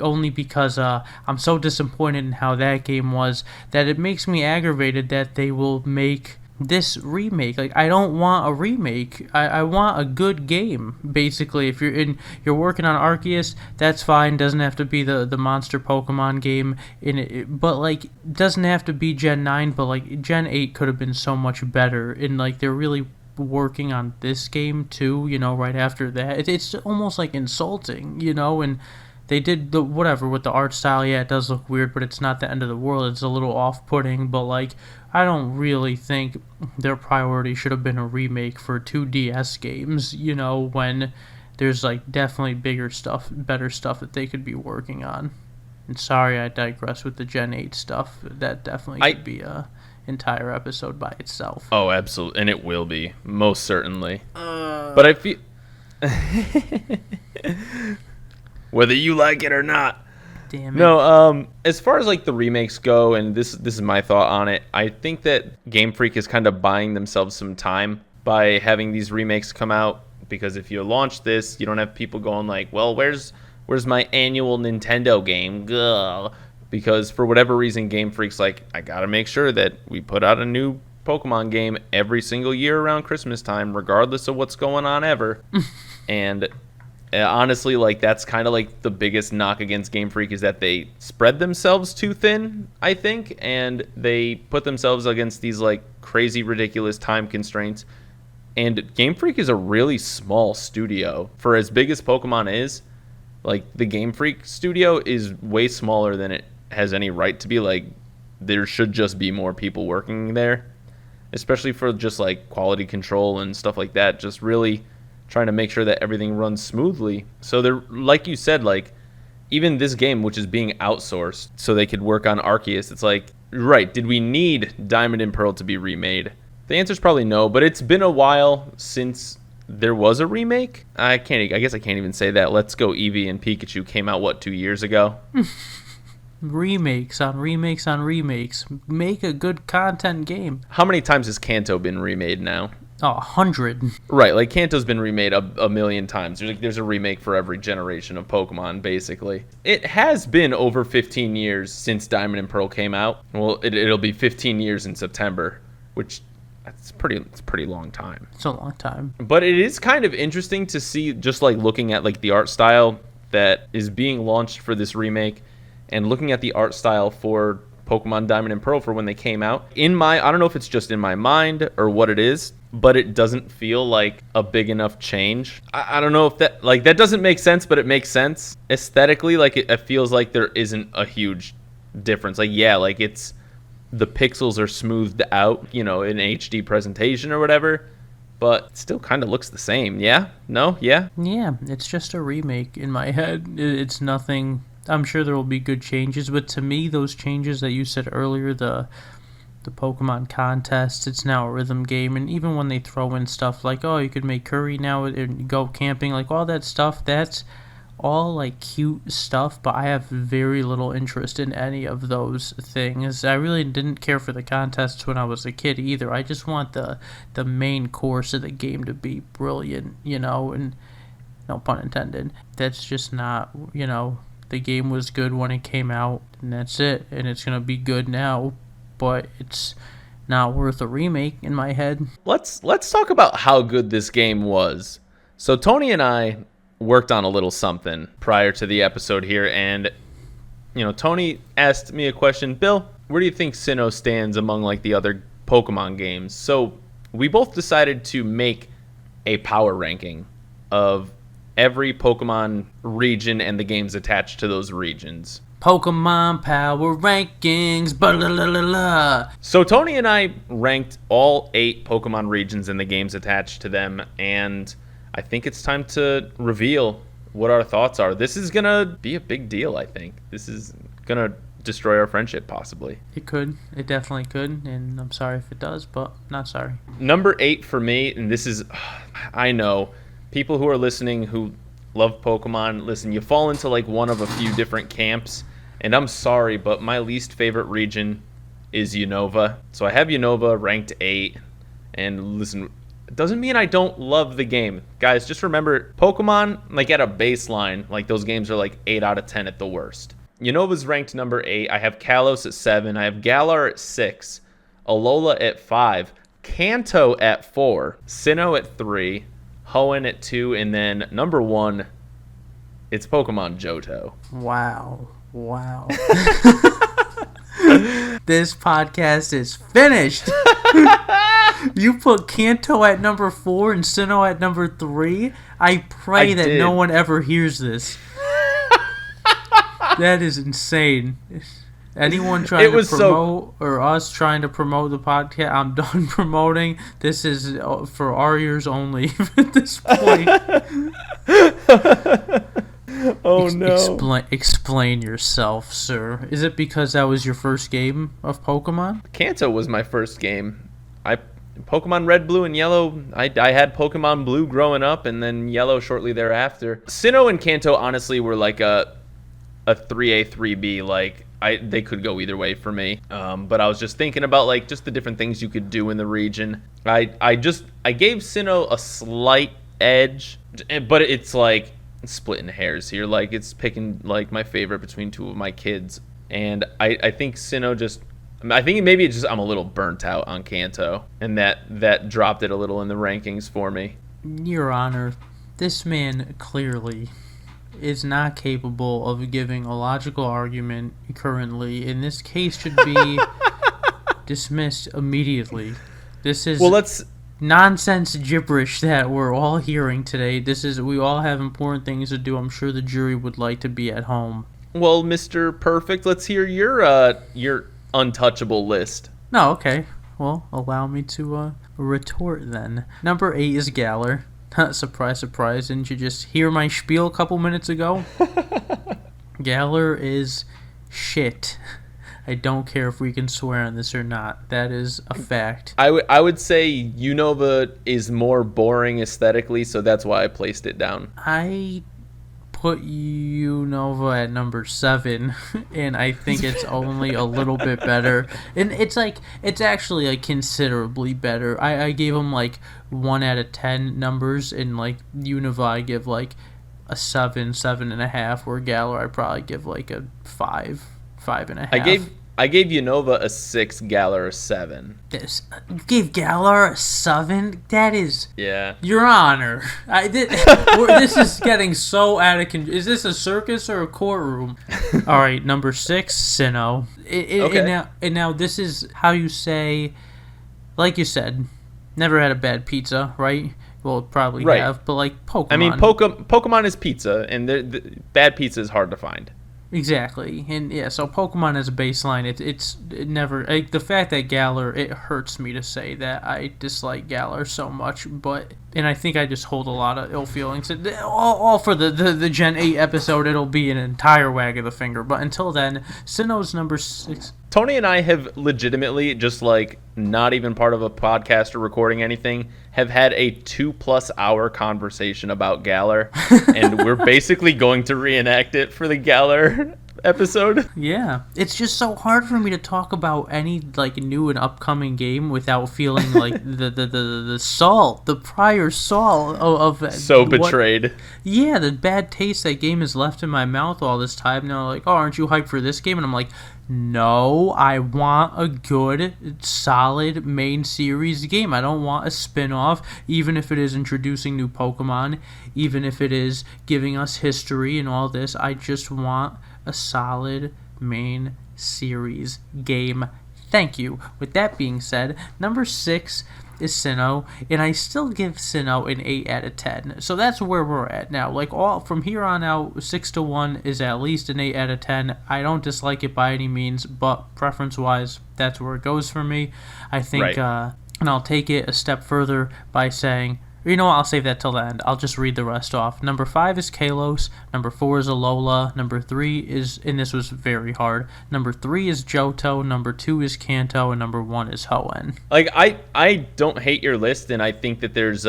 Only because I'm so disappointed in how that game was that it makes me aggravated that they will make this remake. Like, I don't want a remake. I want a good game. Basically, if you're working on Arceus, that's fine. Doesn't have to be the monster Pokemon game in it, but like doesn't have to be Gen 9. But like Gen 8 could have been so much better. And like they're really working on this game too. Right after that, it's almost like insulting. And they did the whatever with the art style. Yeah, it does look weird, but it's not the end of the world. It's a little off-putting, but like I don't really think their priority should have been a remake for 2DS games, when there's like definitely better stuff that they could be working on. And sorry, I digress with the Gen 8 stuff. That definitely could be a entire episode by itself. Oh, absolutely, and it will be, most certainly. But I feel whether you like it or not. Damn it. No, as far as like the remakes go, and this is my thought on it, I think that Game Freak is kind of buying themselves some time by having these remakes come out, because if you launch this, you don't have people going like, well, where's my annual Nintendo game? Gah. Because for whatever reason, Game Freak's like, I gotta make sure that we put out a new Pokemon game every single year around Christmas time, regardless of what's going on ever. And honestly, like that's kind of like the biggest knock against Game Freak, is that they spread themselves too thin, I think, and they put themselves against these like crazy, ridiculous time constraints. And Game Freak is a really small studio. For as big as Pokemon is, like the Game Freak studio is way smaller than it has any right to be. Like there should just be more people working there, especially for just like quality control and stuff like that. Just really trying to make sure that everything runs smoothly. So they're, like you said, like even this game, which is being outsourced so they could work on Arceus, it's like, right, did we need Diamond and Pearl to be remade? The answer's probably no, but it's been a while since there was a remake. I guess I can't even say that. Let's Go Eevee and Pikachu came out 2 years ago? Remakes on remakes on remakes. Make a good content game. How many times has Kanto been remade now? Oh, 100. Right, like Kanto's been remade a million times. There's a remake for every generation of Pokemon, basically. It has been over 15 years since Diamond and Pearl came out. Well, it'll be 15 years in September, which it's a pretty long time. It's a long time. But it is kind of interesting to see, just like looking at like the art style that is being launched for this remake, and looking at the art style for Pokemon Diamond and Pearl for when they came out. I don't know if it's just in my mind or what it is, but it doesn't feel like a big enough change. I don't know if that doesn't make sense, but it makes sense aesthetically. Like it feels like there isn't a huge difference. Like, yeah, like it's the pixels are smoothed out, in HD presentation or whatever, but it still kind of looks the same. Yeah? No? Yeah? Yeah, it's just a remake in my head. It's nothing. I'm sure there will be good changes, but to me, those changes that you said earlier, the Pokemon contests, it's now a rhythm game, and even when they throw in stuff like, oh, you could make curry now and go camping, like all that stuff, that's all like cute stuff, but I have very little interest in any of those things. I really didn't care for the contests when I was a kid either. I just want the main course of the game to be brilliant, and no pun intended. That's just not, the game was good when it came out, and that's it, and it's going to be good now, but it's not worth a remake in my head. Let's talk about how good this game was. So Tony and I worked on a little something prior to the episode here, and Tony asked me a question, Bill, where do you think Sinnoh stands among like the other Pokemon games? So we both decided to make a power ranking of every Pokemon region and the games attached to those regions. Pokemon Power Rankings, blah. So Tony and I ranked all 8 Pokemon regions and the games attached to them, and I think it's time to reveal what our thoughts are. This is going to be a big deal, I think. This is going to destroy our friendship, possibly. It could. It definitely could, and I'm sorry if it does, but not sorry. Number 8 for me, and this is, I know, people who are listening who love Pokemon, listen, you fall into like one of a few different camps. And I'm sorry, but my least favorite region is Unova. So I have Unova ranked 8. And listen, it doesn't mean I don't love the game. Guys, just remember, Pokemon, like at a baseline, like those games are like 8 out of 10 at the worst. Unova's ranked number 8. I have Kalos at 7. I have Galar at 6. Alola at 5. Kanto at 4. Sinnoh at 3. Hoenn at 2. And then number 1, it's Pokemon Johto. Wow. This podcast is finished. You put Kanto at number 4 and Sinnoh at number 3. I pray that no one ever hears this. That is insane. Anyone trying to promote or us trying to promote the podcast, I'm done promoting. This is for our ears only at this point. Oh no. Explain yourself, sir. Is it because that was your first game of Pokemon? Kanto was my first game. Pokemon Red, Blue, and Yellow. I had Pokemon Blue growing up, and then Yellow shortly thereafter. Sinnoh and Kanto honestly were like a 3A, 3B. Like they could go either way for me. But I was just thinking about like just the different things you could do in the region. I gave Sinnoh a slight edge, but it's like splitting hairs here. Like it's picking like my favorite between two of my kids, and I think Sinnoh I think maybe it's just I'm a little burnt out on Kanto, and that dropped it a little in the rankings for me. Your Honor, this man clearly is not capable of giving a logical argument currently, and this case should be dismissed immediately. This is nonsense gibberish that we're all hearing today. We all have important things to do. I'm sure the jury would like to be at home. Well, Mr. Perfect, let's hear your untouchable list. No, okay. Well, allow me to retort then. Number 8 is Galar. Surprise, surprise. Didn't you just hear my spiel a couple minutes ago? Galar is shit. I don't care if we can swear on this or not. That is a fact. I would say Unova is more boring aesthetically, so that's why I placed it down. I put Unova at number 7, and I think it's only a little bit better. And it's actually like considerably better. I gave them like 1 out of 10 numbers, and like Unova I give like a 7.5, where Galar I probably give like a 5.5. I gave Unova a 6, Galar a 7. You gave Galar a 7? That is... Yeah. Your Honor. This is getting so out of control. Is this a circus or a courtroom? All right, number 6, Sinnoh. Okay. And now this is how you say... Like you said, never had a bad pizza, right? Well, probably have, but like Pokemon. I mean, Pokemon is pizza, and the bad pizza is hard to find. Exactly, and yeah, so Pokemon as a baseline, it never, like, the fact that Galar, it hurts me to say that I dislike Galar so much, and I think I just hold a lot of ill feelings. All for the Gen 8 episode, it'll be an entire wag of the finger, but until then, Sinnoh's number 6. Tony and I have legitimately, just like not even part of a podcast or recording anything, have had a 2+ hour conversation about Galar, and we're basically going to reenact it for the Galar episode. Yeah, it's just so hard for me to talk about any like new and upcoming game without feeling like the prior salt of so betrayed. Yeah, the bad taste that game has left in my mouth all this time. Now, like, oh, aren't you hyped for this game? And I'm like, no, I want a good, solid main series game. I don't want a spin-off, even if it is introducing new Pokemon, even if it is giving us history and all this. I just want a solid main series game. Thank you. With that being said, number 6 is Sinnoh, and I still give Sinnoh an 8 out of 10. So that's where we're at now. Like, all from here on out, 6 to 1 is at least an 8 out of 10. I don't dislike it by any means, but preference-wise, that's where it goes for me. I think, and I'll take it a step further by saying, you know what, I'll save that till the end. I'll just read the rest off. Number 5 is Kalos. Number 4 is Alola. Number 3 is, and this was very hard, number 3 is Johto. Number 2 is Kanto. And number 1 is Hoenn. Like, I don't hate your list, and I think that there's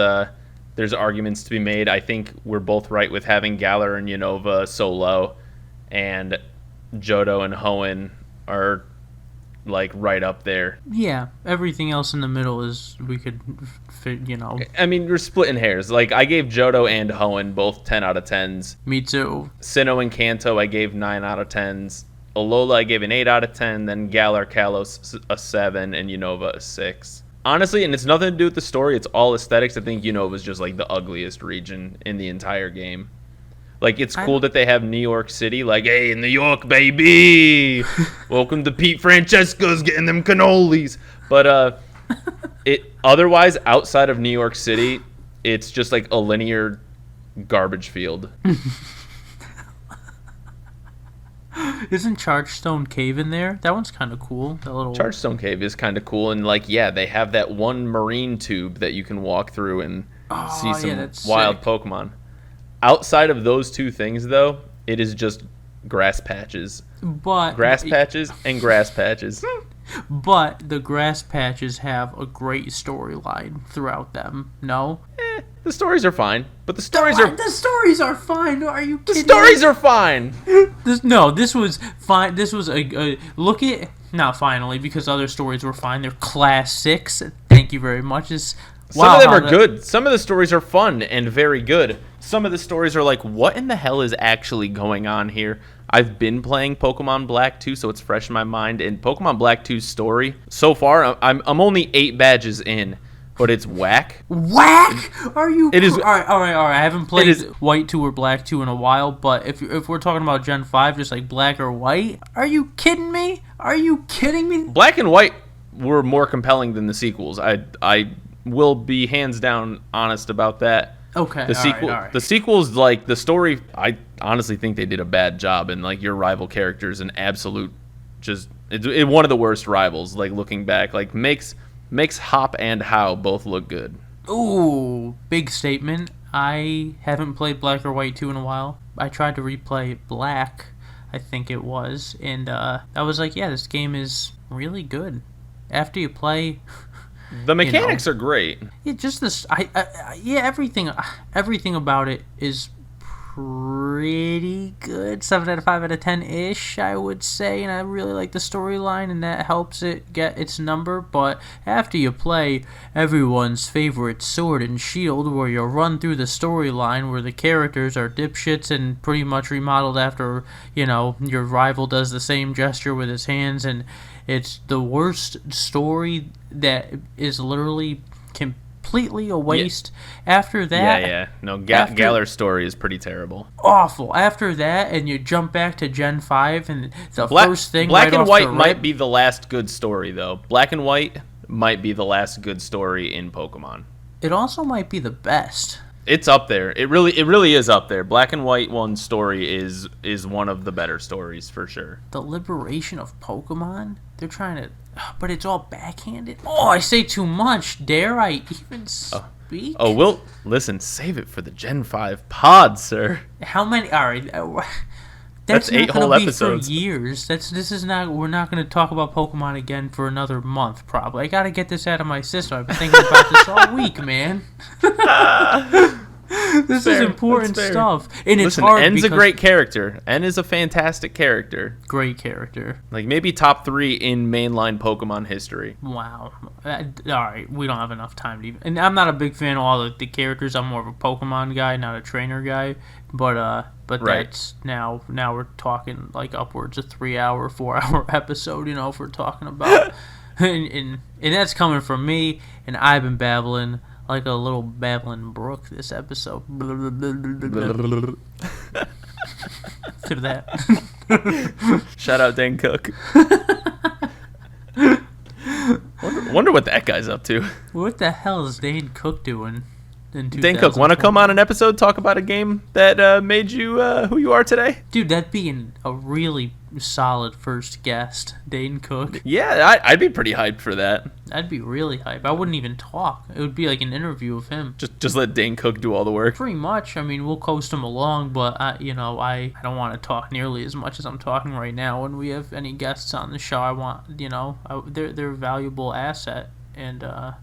arguments to be made. I think we're both right with having Galar and Unova so low. And Johto and Hoenn are like right up there. Yeah, everything else in the middle is we could fit, I mean, we're splitting hairs. Like, I gave Johto and Hoenn both 10 out of 10s. Me too. Sinnoh and Kanto I gave 9 out of 10s. Alola I gave an 8 out of 10. Then Galar Kalos a 7 and Unova a 6. Honestly, and it's nothing to do with the story. It's all aesthetics. I think Unova's just like the ugliest region in the entire game. Like, it's cool that they have New York City. Like, hey, New York, baby! Welcome to Pete Francesco's getting them cannolis. But otherwise, outside of New York City, it's just like a linear garbage field. Isn't Chargestone Cave in there? That one's kind of cool. That little Chargestone Cave is kind of cool. And, like, yeah, they have that one marine tube that you can walk through and see some wild Pokemon. Outside of those two things, though, it is just grass patches. Grass patches and grass patches. But the grass patches have a great storyline throughout them. No? The stories are fine. But the stories are fine. Are you kidding? The stories are fine. This was fine. This was a look at... Not finally, because other stories were fine. They're classics. Thank you very much. Some of them are good. Some of the stories are fun and very good. Some of the stories are like, what in the hell is actually going on here? I've been playing Pokemon Black 2, so it's fresh in my mind. And Pokemon Black 2's story, so far, I'm only 8 badges in, but it's whack. Whack? Are you... It is... All right. I haven't played White 2 or Black 2 in a while, but if we're talking about Gen 5, just like Black or White, are you kidding me? Are you kidding me? Black and White were more compelling than the sequels. I will be hands down honest about that. Okay. The sequels, like the story, I honestly think they did a bad job, and like your rival character is an absolute, just it's one of the worst rivals. Like looking back, like makes Hop and How both look good. Ooh, big statement. I haven't played Black or White 2 in a while. I tried to replay Black, I think it was, and I was like, yeah, this game is really good. After you play. The mechanics are great. Yeah, just this. Everything about it is pretty good. 7 out of 5 out of 10 ish, I would say. And I really like the storyline, and that helps it get its number. But after you play everyone's favorite Sword and Shield, where you run through the storyline, where the characters are dipshits and pretty much remodeled after your rival does the same gesture with his hands, and it's the worst story that is literally completely a waste. Yeah. After that... No, Galar's story is pretty terrible. Awful. After that, and you jump back to Gen 5, and first thing Black and White might be the last good story, though. Black and White might be the last good story in Pokemon. It also might be the best. It's up there. It really is up there. Black and White 1's story is one of the better stories, for sure. The liberation of Pokemon? They're trying to... But it's all backhanded? Oh, I say too much. Dare I even speak? Oh, listen, save it for the Gen 5 pod, sir. How many... All right. That's 8 whole episodes. For years. We're not going to talk about Pokemon again for another month, probably. I got to get this out of my system. I've been thinking about this all week, man. This is important stuff. And it's hard N's a great character. N is a fantastic character. Great character. Like maybe top 3 in mainline Pokemon history. Wow. All right, we don't have enough time to even... And I'm not a big fan of all the characters. I'm more of a Pokemon guy, not a trainer guy. But right. That's now we're talking like upwards of 3-hour, 4-hour episode, if we're talking about... and that's coming from me, and I've been babbling like a little babbling brook this episode. To that. Shout out Dane Cook. Wonder what that guy's up to. What the hell is Dane Cook doing in 2020? Dane Cook, want to come on an episode, talk about a game that made you who you are today? Dude, that'd be a really solid first guest, Dane Cook. Yeah, I'd be pretty hyped for that. I'd be really hyped. I wouldn't even talk. It would be like an interview of him. Just let Dane Cook do all the work. Pretty much. I mean, we'll coast him along, but I don't want to talk nearly as much as I'm talking right now. When we have any guests on the show, I want they're a valuable asset, and I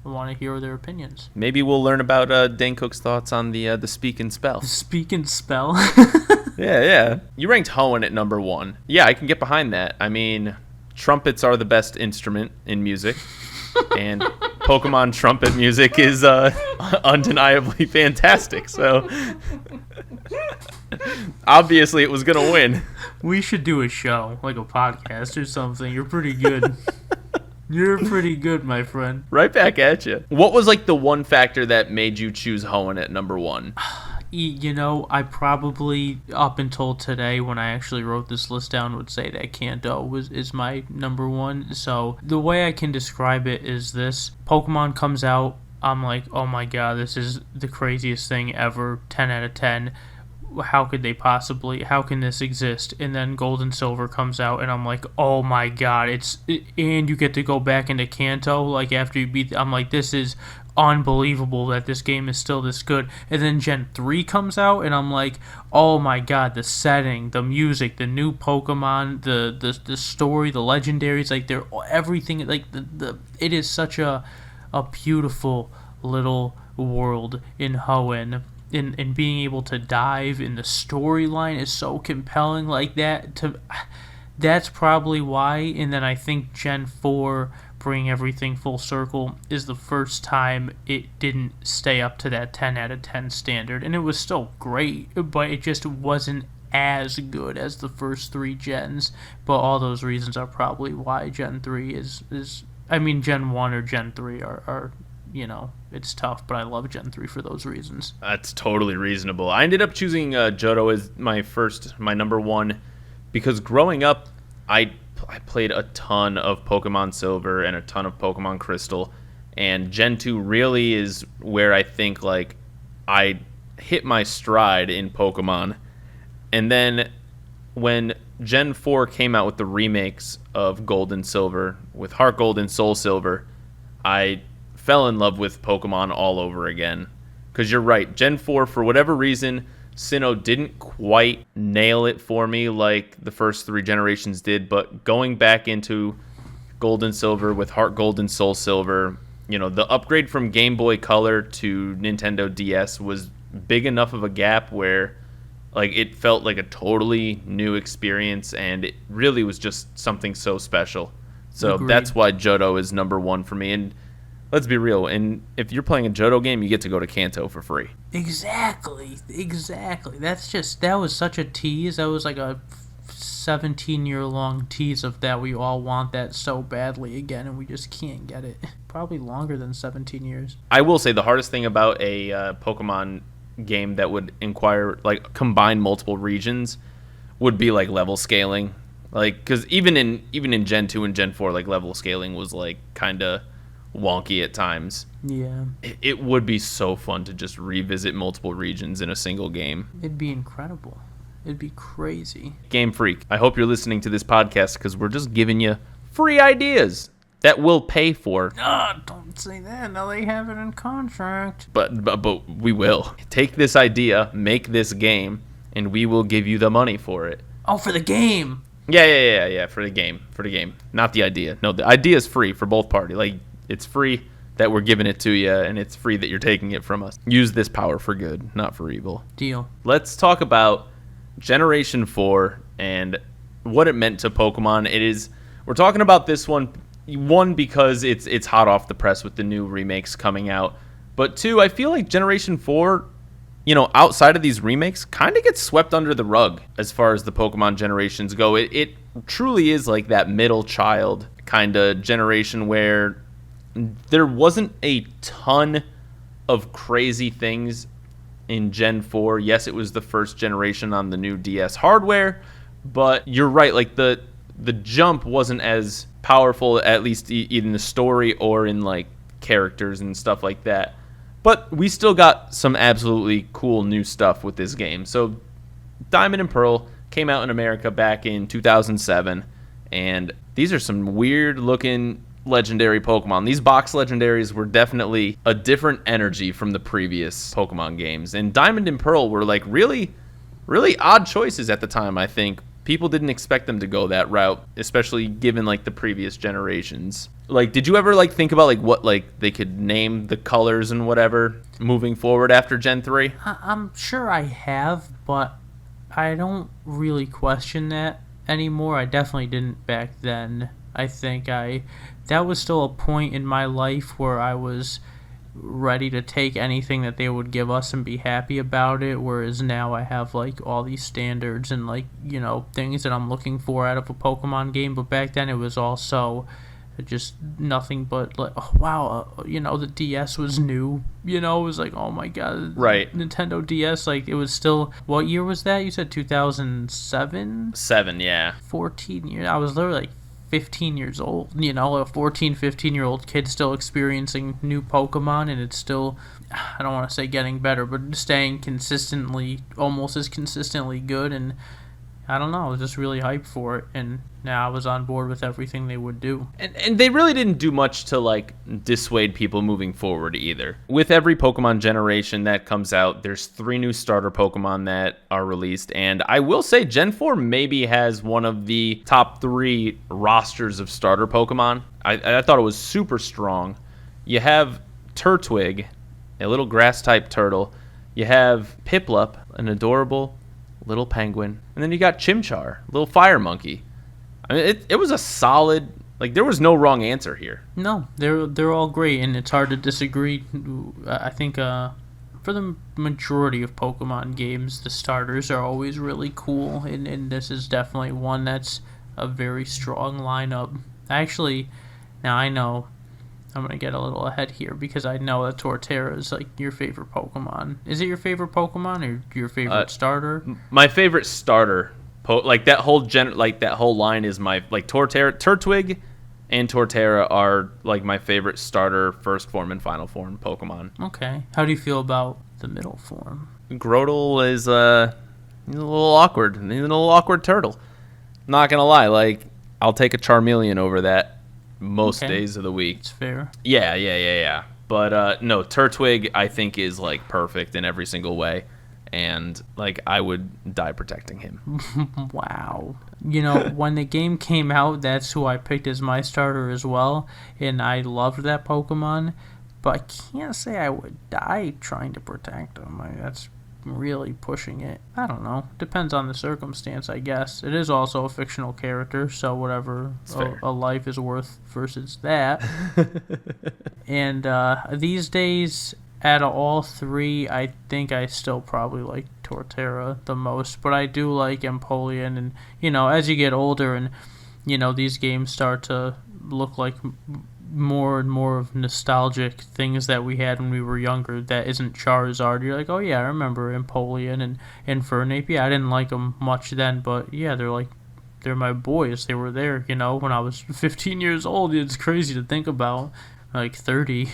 want to hear their opinions. Maybe we'll learn about Dane Cook's thoughts on the Speak and Spell. The Speak and Spell. Yeah. You ranked Hoenn at number 1. Yeah, I can get behind that. I mean, trumpets are the best instrument in music, and Pokemon trumpet music is undeniably fantastic. So obviously it was gonna win. We should do a show, like a podcast or something. You're pretty good. You're pretty good, my friend. Right back at you. What was like the one factor that made you choose Hoenn at number 1? You know, I probably, up until today, when I actually wrote this list down, would say that Kanto is my number 1. So the way I can describe it is this. Pokemon comes out, I'm like, oh my god, this is the craziest thing ever, 10 out of 10. How can this exist? And then Gold and Silver comes out, and I'm like, oh my god, and you get to go back into Kanto, like, after you beat, I'm like, this is unbelievable that this game is still this good. And then Gen 3 comes out, and I'm like, oh my god, the setting, the music, the new Pokemon, the story, the legendaries, like, they're everything, like, it is such a beautiful little world in Hoenn. And being able to dive in the storyline is so compelling, like that's probably why. And then I think Gen 4, bringing everything full circle, is the first time it didn't stay up to that 10 out of 10 standard. And it was still great, but it just wasn't as good as the first 3 gens. But all those reasons are probably why Gen 3 is I mean, Gen 1 or Gen 3 are you know, it's tough, but I love Gen 3 for those reasons. That's totally reasonable. I ended up choosing Johto as my number 1, because growing up, I played a ton of Pokemon Silver and a ton of Pokemon Crystal, and Gen 2 really is where I think, like, I hit my stride in Pokemon. And then when Gen 4 came out with the remakes of Gold and Silver, with Heart Gold and Soul Silver, I fell in love with Pokemon all over again. Because you're right, Gen 4, for whatever reason, Sinnoh didn't quite nail it for me like the first 3 generations did, but going back into Gold and Silver with Heart Gold and Soul Silver, you know, the upgrade from Game Boy Color to Nintendo DS was big enough of a gap where, like, it felt like a totally new experience, and it really was just something so special. So Agreed. That's why Johto is number 1 for me. And let's be real, and if you're playing a Johto game, you get to go to Kanto for free. Exactly. That was such a tease. That was like a 17-year-long tease of that. We all want that so badly again, and we just can't get it. Probably longer than 17 years. I will say the hardest thing about a Pokemon game that would combine multiple regions would be like level scaling. Like, because even in Gen 2 and Gen 4, like, level scaling was like kind of wonky at times. Yeah. It would be so fun to just revisit multiple regions in a single game. It'd be incredible. It'd be crazy. Game Freak, I hope you're listening to this podcast, because we're just giving you free ideas that we'll pay for. Don't say that. Now they have it in contract. But we will. Take this idea, make this game, and we will give you the money for it. Oh, for the game. Yeah, for the game. Not the idea. No, the idea is free for both parties. Like, it's free that we're giving it to you, and it's free that you're taking it from us. Use this power for good, not for evil. Deal. Let's talk about Generation 4 and what it meant to Pokemon. We're talking about this one because it's hot off the press with the new remakes coming out. But 2, I feel like Generation 4, you know, outside of these remakes, kind of gets swept under the rug as far as the Pokemon generations go. It truly is like that middle child kind of generation where there wasn't a ton of crazy things in Gen 4. Yes, it was the first generation on the new DS hardware, but you're right, like the jump wasn't as powerful, at least in the story or in like characters and stuff like that. But we still got some absolutely cool new stuff with this game. So Diamond and Pearl came out in America back in 2007, and these are some weird looking legendary Pokemon. These box legendaries were definitely a different energy from the previous Pokemon games. And Diamond and Pearl were like really, really odd choices at the time, I think. People didn't expect them to go that route, especially given like the previous generations. Like, did you ever like think about like what like they could name the colors and whatever moving forward after Gen 3? I'm sure I have, but I don't really question that anymore. I definitely didn't back then. I think that was still a point in my life where I was ready to take anything that they would give us and be happy about it, whereas now I have like all these standards and like, things that I'm looking for out of a Pokemon game. But back then it was also just nothing but like, oh, wow, the DS was new. It was like, oh my god, right, Nintendo DS. Like, it was still, what year was that? You said 2007? 7, yeah. 14 years. I was literally like 15 years old, a 14, 15-year-old kid still experiencing new Pokemon, and it's still, I don't want to say getting better, but staying consistently, almost as consistently good. And I don't know, I was just really hyped for it, and now I was on board with everything they would do. And they really didn't do much to, like, dissuade people moving forward either. With every Pokemon generation that comes out, there's 3 new starter Pokemon that are released, and I will say Gen 4 maybe has one of the top 3 rosters of starter Pokemon. I thought it was super strong. You have Turtwig, a little grass-type turtle. You have Piplup, an adorable little penguin, and then you got Chimchar, little fire monkey. I mean, it was a solid, like, there was no wrong answer here. No, they're all great, and it's hard to disagree. I think for the majority of Pokemon games, the starters are always really cool, and this is definitely one that's a very strong lineup. Actually, now I know I'm going to get a little ahead here because I know that Torterra is like your favorite Pokemon. Is it your favorite Pokemon or your favorite starter? My favorite starter, like that whole that whole line is my, like, Turtwig and Torterra are like my favorite starter, first form and final form Pokemon. Okay. How do you feel about the middle form? Grotle is he's a little awkward. He's a little awkward turtle. Not going to lie, like, I'll take a Charmeleon over that most days of the week. It's fair. Yeah. But no, Turtwig I think is like perfect in every single way, and like I would die protecting him. Wow. When the game came out, that's who I picked as my starter as well, and I loved that Pokemon, but I can't say I would die trying to protect him. That's really pushing it. I don't know. Depends on the circumstance, I guess. It is also a fictional character, so whatever a life is worth versus that. And these days, out of all 3, I think I still probably like Torterra the most, but I do like Empoleon, and as you get older and these games start to look like more and more of nostalgic things that we had when we were younger that isn't Charizard, you're like, oh yeah, I remember Empoleon and Infernape. Yeah, I didn't like them much then, but yeah, they're my boys. They were there, when I was 15 years old. It's crazy to think about, like 30.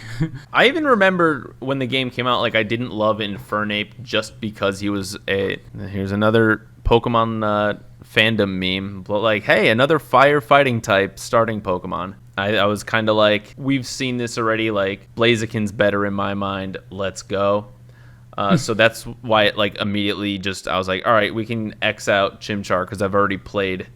I even remember when the game came out, like, I didn't love Infernape just because he was here's another Pokemon fandom meme, but like, hey, another firefighting type starting Pokemon. I was kind of like, we've seen this already, like, Blaziken's better in my mind, let's go. So that's why it, like, immediately just, I was like, all right, we can X out Chimchar because I've already played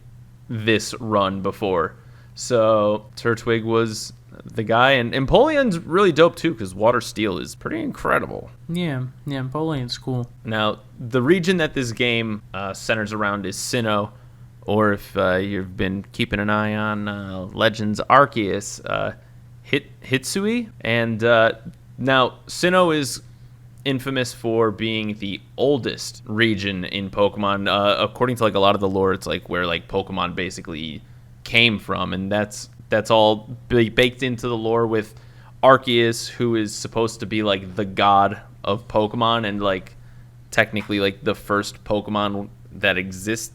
this run before. So Turtwig was the guy, and Empoleon's really dope too because Water Steel is pretty incredible. Yeah, Empoleon's cool. Now, the region that this game centers around is Sinnoh, or if you've been keeping an eye on Legends Arceus, Hitsui. And now, Sinnoh is infamous for being the oldest region in Pokemon. According to like a lot of the lore, it's like where like Pokemon basically came from, and that's all baked into the lore with Arceus, who is supposed to be like the god of Pokemon and like technically like the first Pokemon that exists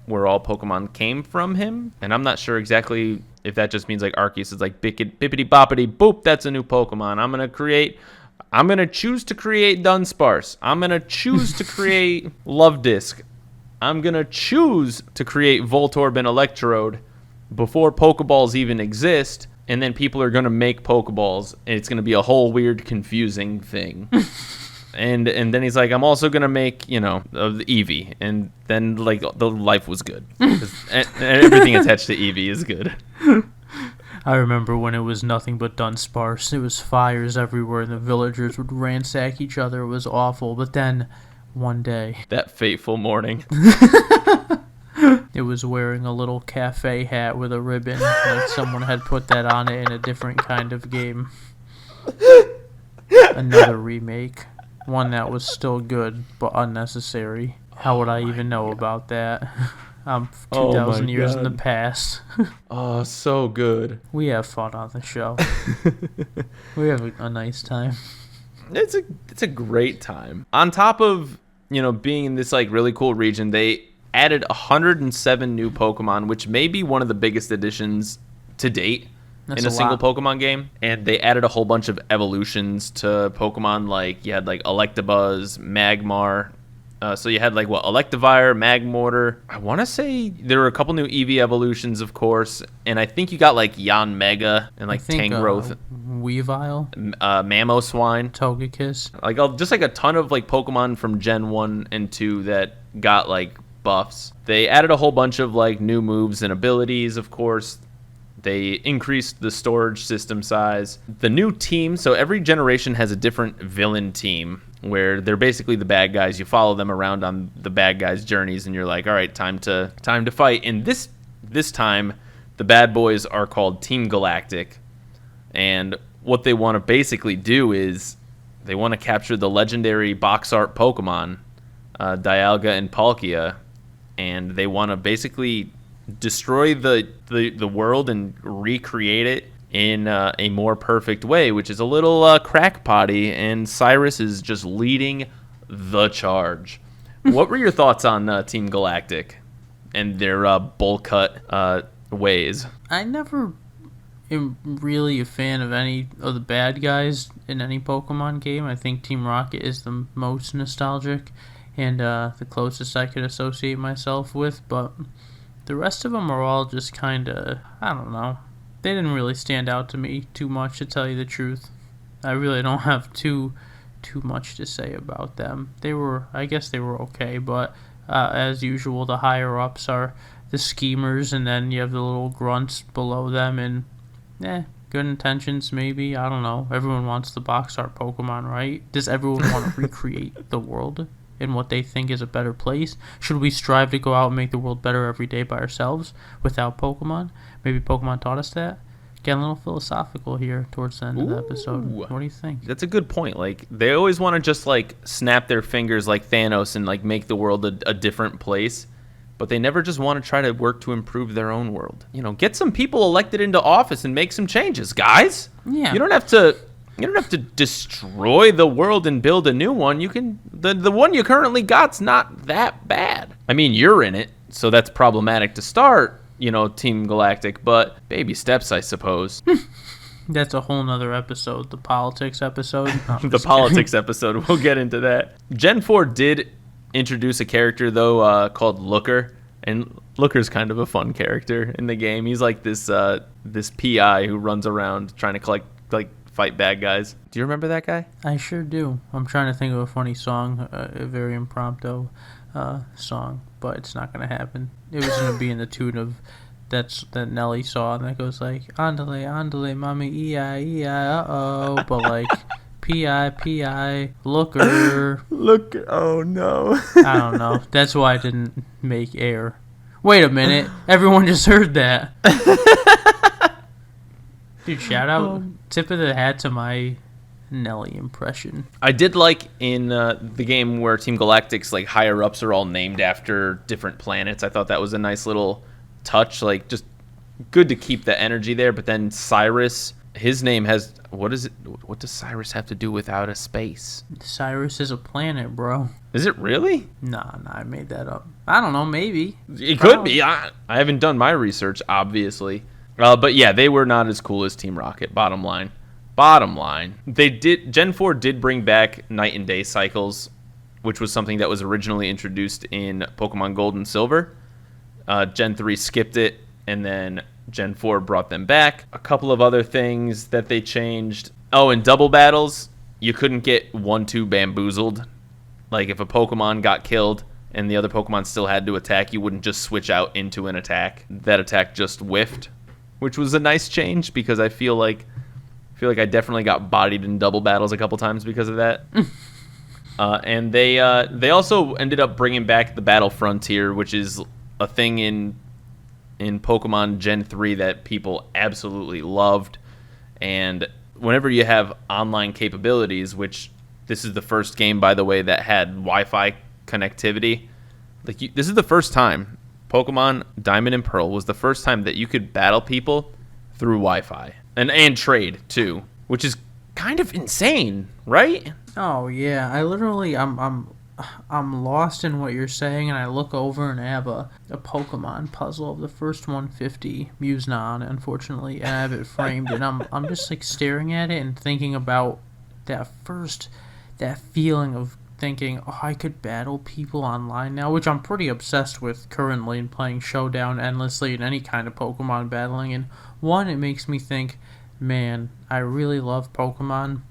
where all Pokemon came from him. And I'm not sure exactly if that just means like Arceus is like bippity boppity boop, that's a new Pokemon. I'm going to choose to create Dunsparce. I'm going to choose to create Love-Disc. I'm going to choose to create Voltorb and Electrode before Pokeballs even exist. And then people are going to make Pokeballs. And it's going to be a whole weird, confusing thing. And then he's like, I'm also going to make, the Eevee. And then, like, the life was good. And everything attached to Eevee is good. I remember when it was nothing but Dunsparce. It was fires everywhere, and the villagers would ransack each other. It was awful. But then, one day. That fateful morning. It was wearing a little cafe hat with a ribbon, like someone had put that on it in a different kind of game. Another remake. One that was still good, but unnecessary. How would I even know about that? I'm 2,000 years in the past. Oh, so good. We have fun on the show. We have a nice time. It's a great time. On top of, being in this like really cool region, they added 107 new Pokemon, which may be one of the biggest additions to date in a single Pokemon game. And they added a whole bunch of evolutions to Pokemon, like you had like Electabuzz, Magmar. So you had like Electivire, Magmortar. I want to say there were a couple new Eevee evolutions, of course, and I think you got like Yanmega and like Tangrowth, Weavile, Mamoswine, Togekiss, like just like a ton of like Pokemon from Gen 1 and 2 that got like buffs. They added a whole bunch of like new moves and abilities, of course. They increased the storage system size. The new team, so every generation has a different villain team where they're basically the bad guys. You follow them around on the bad guys' journeys, and you're like, all right, time to fight. And this time, the bad boys are called Team Galactic. And what they want to basically do is they want to capture the legendary box art Pokemon, Dialga and Palkia, and they want to basically destroy the world and recreate it in a more perfect way, which is a little crackpotty, and Cyrus is just leading the charge. What were your thoughts on Team Galactic and their bowl cut ways? I never am really a fan of any of the bad guys in any Pokemon game. I think Team Rocket is the most nostalgic and the closest I could associate myself with, but the rest of them are all just kind of, I don't know. They didn't really stand out to me too much, to tell you the truth. I really don't have too much to say about them. I guess they were okay, but as usual, the higher ups are the schemers, and then you have the little grunts below them, and good intentions maybe. I don't know. Everyone wants the box art Pokemon, right? Does everyone want to recreate the world in what they think is a better place? Should we strive to go out and make the world better every day by ourselves without Pokemon? Maybe Pokemon taught us that. Getting a little philosophical here towards the end of the episode. What do you think? That's a good point. Like, they always want to just like snap their fingers like Thanos and like make the world a different place, but they never just want to try to work to improve their own world. Get some people elected into office and make some changes, guys. Yeah. You don't have to destroy the world and build a new one. You can the one you currently got's not that bad. I mean, you're in it, so that's problematic to start, Team Galactic, but baby steps, I suppose. That's a whole nother episode, the politics episode. The politics episode, we'll get into that. Gen 4 did introduce a character, though, called Looker, and Looker's kind of a fun character in the game. He's like this PI who runs around trying to fight bad guys. Do you remember that guy? I sure do. I'm trying to think of a funny song, a very impromptu song, but it's not going to happen. It was going to be in the tune of that Nelly song that goes like, andale, andale, mommy, E-I, E-I, uh-oh, but like, P-I, P-I, Looker. Looker, oh no. I don't know. That's why I didn't make air. Wait a minute. Everyone just heard that. Dude, shout out, tip of the hat to my Nelly impression. I did like in the game where Team Galactic's like higher ups are all named after different planets. I thought that was a nice little touch, like just good to keep the energy there. But then Cyrus, his name has, what is it? What does Cyrus have to do with outer space? Cyrus is a planet, bro. Is it really? Nah, I made that up. I don't know, maybe. It could be. I haven't done my research, obviously. But yeah, they were not as cool as Team Rocket. Bottom line, Gen 4 did bring back night and day cycles, which was something that was originally introduced in Pokemon Gold and Silver. Gen 3 skipped it, and then Gen 4 brought them back. A couple of other things that they changed. Oh, in double battles, you couldn't get 1-2 bamboozled. Like if a Pokemon got killed and the other Pokemon still had to attack, you wouldn't just switch out into an attack. That attack just whiffed, which was a nice change because I feel like I definitely got bodied in double battles a couple times because of that. And they also ended up bringing back the Battle Frontier, which is a thing in Pokemon Gen 3 that people absolutely loved. And whenever you have online capabilities, which this is the first game, by the way, that had Wi-Fi connectivity. This is the first time Pokemon Diamond and Pearl was the first time that you could battle people through Wi-Fi and trade too, which is kind of insane, right? Oh yeah, I'm lost in what you're saying, and I look over and I have a Pokemon puzzle of the first 150 Musna on it, unfortunately, and I have it framed, and I'm just like staring at it and thinking about that feeling of thinking, oh, I could battle people online now, which I'm pretty obsessed with currently and playing Showdown endlessly in any kind of Pokemon battling. And one, it makes me think, man, I really love Pokemon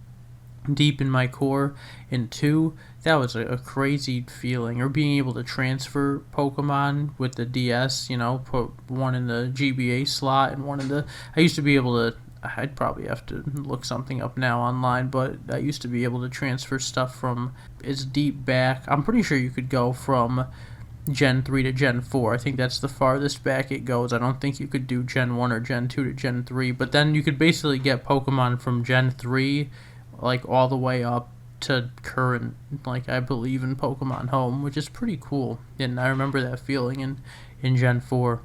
deep in my core. And two, that was a crazy feeling. Or being able to transfer Pokemon with the DS, put one in the GBA slot and one in the... I used to be able to... I'd probably have to look something up now online, but I used to be able to transfer stuff from as deep back. I'm pretty sure you could go from Gen 3 to Gen 4. I think that's the farthest back it goes. I don't think you could do Gen 1 or Gen 2 to Gen 3, but then you could basically get Pokemon from Gen 3, like, all the way up to current, like, I believe in Pokemon Home, which is pretty cool. And I remember that feeling in Gen 4.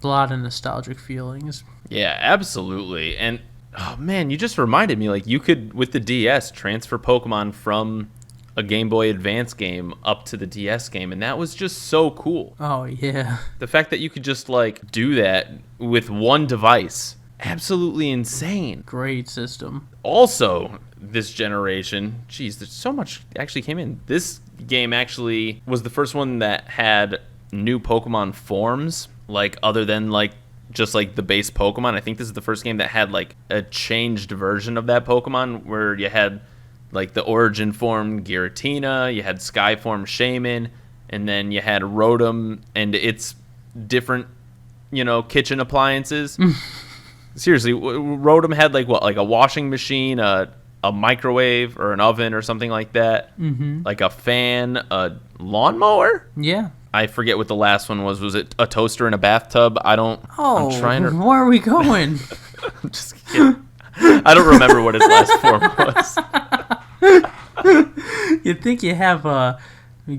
A lot of nostalgic feelings. Yeah, absolutely. And oh man, you just reminded me, like, you could with the DS transfer Pokemon from a Game Boy Advance game up to the DS game, and that was just so cool. Oh yeah. The fact that you could just like do that with one device, absolutely insane. Great system. Also, this generation, geez, there's so much actually came in. This game actually was the first one that had new Pokemon forms, like other than like just like the base Pokemon. I think this is the first game that had like a changed version of that Pokemon, where you had like the origin form Giratina, you had Sky form Shaman, and then you had Rotom and its different, kitchen appliances. Seriously, Rotom had like what, like a washing machine, a microwave or an oven or something like that, like a fan, a lawnmower. Yeah. I forget what the last one was. Was it a toaster in a bathtub? Oh, I'm trying to... where are we going? I'm just kidding. I don't remember what his last form was. You'd think you have a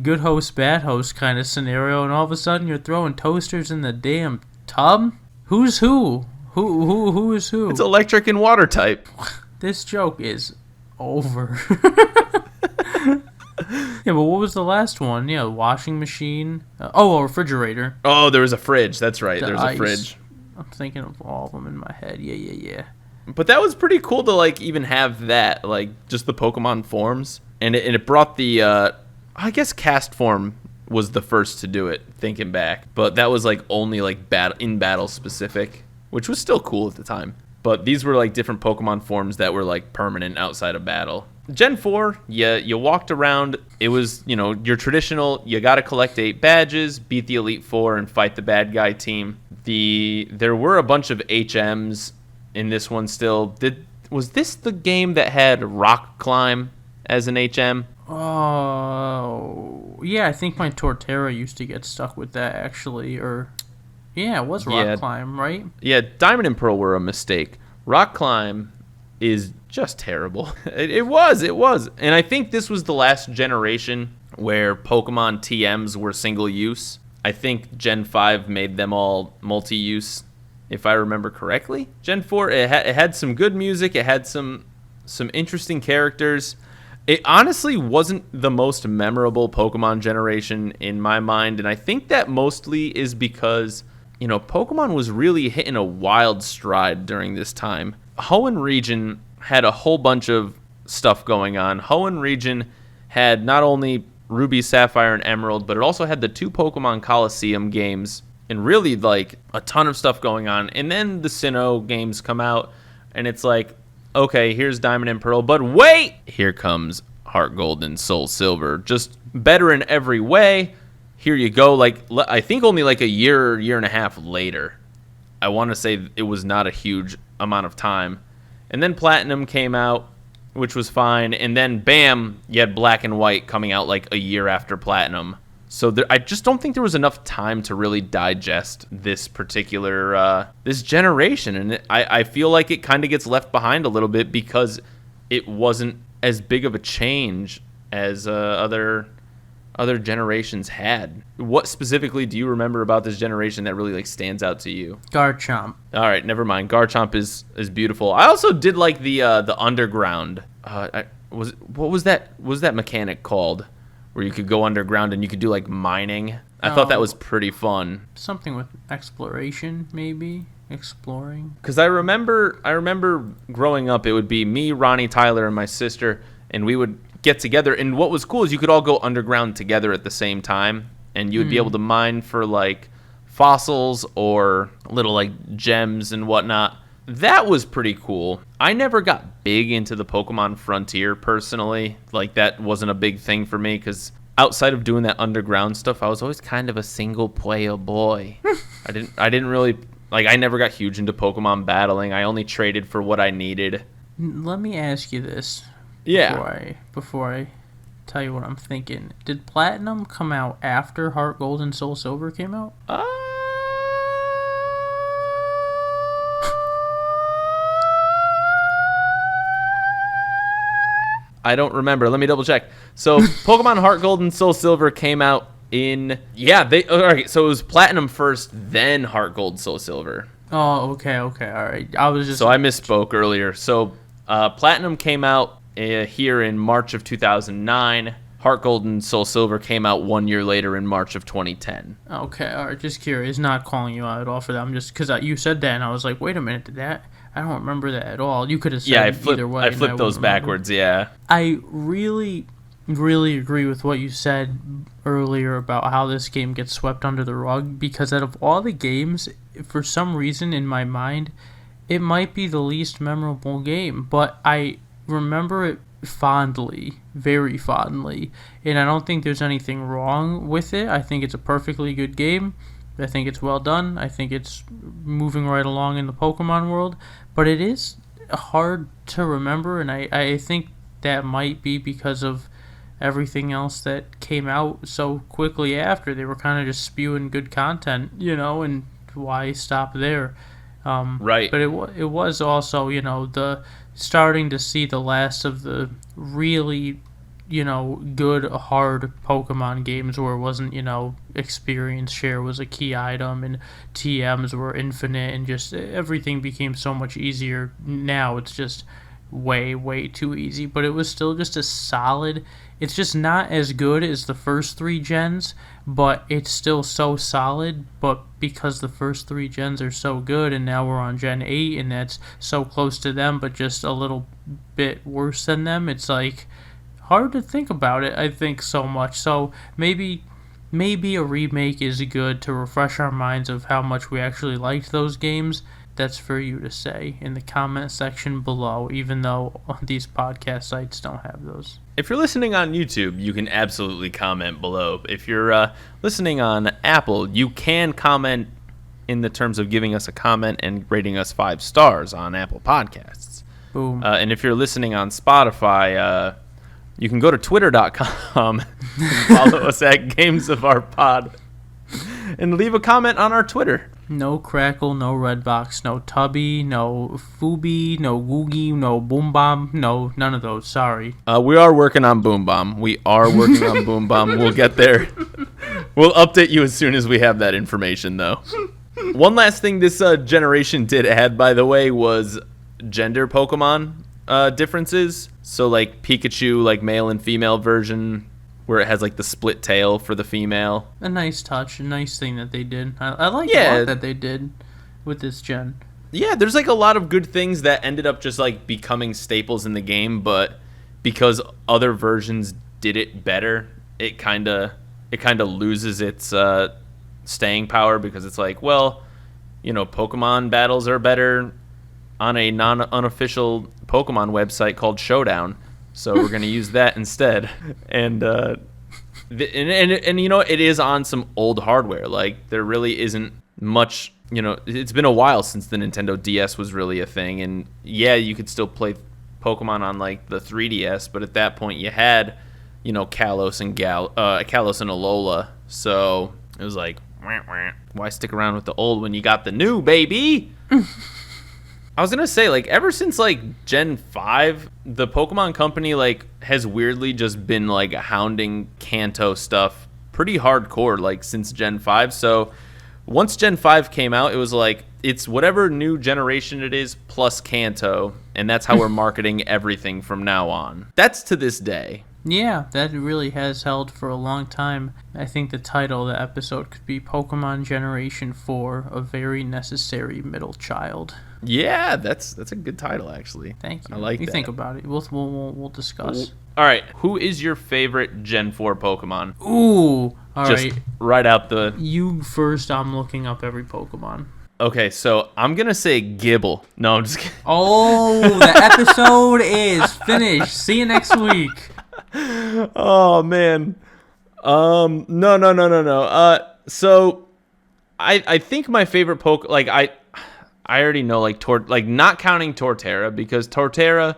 good host, bad host kind of scenario, and all of a sudden you're throwing toasters in the damn tub? Who's who? Who is who? It's electric and water type. This joke is over. Yeah, but what was the last one? Yeah, washing machine. A refrigerator. Oh, there was a fridge. That's right. There was a fridge. I'm thinking of all of them in my head. Yeah. But that was pretty cool to like even have that, like just the Pokemon forms, and it brought the I guess cast form was the first to do it, thinking back, but that was like only like in battle specific, which was still cool at the time. But these were like different Pokemon forms that were like permanent outside of battle. Gen 4, you walked around. It was, your traditional, you got to collect 8 badges, beat the Elite Four, and fight the bad guy team. There were a bunch of HMs in this one still. Was this the game that had Rock Climb as an HM? Oh, yeah, I think my Torterra used to get stuck with that, actually. Yeah, it was Rock Climb, right? Yeah, Diamond and Pearl were a mistake. Rock Climb is just terrible. It was. And I think this was the last generation where Pokemon TMs were single use. I think Gen 5 made them all multi-use, if I remember correctly. Gen 4, it had some good music. It had some interesting characters. It honestly wasn't the most memorable Pokemon generation in my mind, and I think that mostly is because, Pokemon was really hitting a wild stride during this time. Hoenn region had a whole bunch of stuff going on. Hoenn region had not only Ruby, Sapphire, and Emerald, but it also had the 2 Pokemon Coliseum games and really like a ton of stuff going on. And then the Sinnoh games come out, and it's like, okay, here's Diamond and Pearl, but wait! Here comes Heart Gold and Soul Silver. Just better in every way. Here you go. Like, I think only like a year and a half later. I want to say it was not a huge amount of time. And then Platinum came out, which was fine. And then, bam, you had Black and White coming out like a year after Platinum. So I just don't think there was enough time to really digest this particular this generation. And I feel like it kind of gets left behind a little bit because it wasn't as big of a change as other generations had. What specifically do you remember about this generation that really like stands out to you? Garchomp. All right, never mind. Garchomp is beautiful. I also did like the underground. What was that mechanic called, where you could go underground and you could do like mining? I thought that was pretty fun. Something with exploration, maybe exploring. Because I remember growing up, it would be me, Ronnie, Tyler, and my sister, and we would get together. And what was cool is you could all go underground together at the same time, and you would be able to mine for like fossils or little like gems and whatnot. That was pretty cool. I never got big into the Pokemon Frontier personally. Like, that wasn't a big thing for me because outside of doing that underground stuff, I was always kind of a single player boy. I didn't really like. I never got huge into Pokemon battling. I only traded for what I needed. Let me ask you this. Yeah. Before I tell you what I'm thinking, did Platinum come out after Heart Gold and Soul Silver came out? I don't remember. Let me double check. So Pokemon Heart Gold and Soul Silver came out in all right. So it was Platinum first, then Heart Gold, Soul Silver. Oh, okay, all right. I misspoke earlier. So Platinum came out here in March of 2009. Heart Gold and Soul Silver came out 1 year later in March of 2010. Okay, all right. Just curious. Not calling you out at all for that. I'm just because you said that and I was like, wait a minute, did that? I don't remember that at all. You could have said either way. I flipped those backwards, yeah. I really, really agree with what you said earlier about how this game gets swept under the rug, because out of all the games, for some reason in my mind, it might be the least memorable game, but I remember it fondly, very fondly, and I don't think there's anything wrong with it. I think it's a perfectly good game. I think it's well done. I think it's moving right along in the Pokemon world, but it is hard to remember, and I think that might be because of everything else that came out so quickly after. They were kind of just spewing good content, and why stop there? Right. But it was also, the starting to see the last of the really, good, hard Pokemon games where it wasn't, experience share was a key item and TMs were infinite and just everything became so much easier. Now it's just way, way too easy, but it was still just a solid. It's just not as good as the first 3 gens, but it's still so solid. But because the first 3 gens are so good, and now we're on Gen 8, and that's so close to them, but just a little bit worse than them, it's like hard to think about it, I think, so much. So maybe a remake is good to refresh our minds of how much we actually liked those games. That's for you to say in the comment section below, even though these podcast sites don't have those. If you're listening on YouTube, you can absolutely comment below. If you're listening on Apple, you can comment in the terms of giving us a comment and rating us 5 stars on Apple Podcasts. Boom. And if you're listening on Spotify, you can go to twitter.com and follow us at Games of Our Pod and leave a comment on our Twitter. No Crackle, no Redbox, no Tubby, no Fubi, no Googie, no Boom Bomb, no, none of those, sorry. We are working on Boom Bomb. We'll get there. We'll update you as soon as we have that information, though. One last thing this generation did add, by the way, was gender Pokemon differences. So, like, Pikachu, like, male and female version, where it has like the split tail for the female. A nice touch, a nice thing that they did. I like a lot that they did with this gen. Yeah, there's like a lot of good things that ended up just like becoming staples in the game, but because other versions did it better, it kind of loses its staying power, because it's like, well, Pokemon battles are better on a unofficial Pokemon website called Showdown. So we're going to use that instead. And it is on some old hardware. Like, there really isn't much, it's been a while since the Nintendo DS was really a thing. And yeah, you could still play Pokemon on like the 3DS, but at that point you had, Kalos and Alola. So it was like, why stick around with the old when you got the new, baby? I was gonna say, like, ever since like Gen 5, the Pokemon Company like has weirdly just been like hounding Kanto stuff pretty hardcore, like since Gen 5. So once Gen 5 came out, it was like it's whatever new generation it is plus Kanto, and that's how we're marketing everything from now on. That's to this day. Yeah, that really has held for a long time. I think the title of the episode could be Pokemon Generation 4, A Very Necessary Middle Child. Yeah, that's a good title, actually. Thank you. I like that. You think about it. We'll discuss. All right, who is your favorite Gen 4 Pokemon? Ooh, all right. Just right out the... You first, I'm looking up every Pokemon. Okay, so I'm going to say Gibble. No, I'm just kidding. Oh, the episode is finished. See you next week. Oh, man. No. So I think my favorite like I already know like not counting Torterra, because Torterra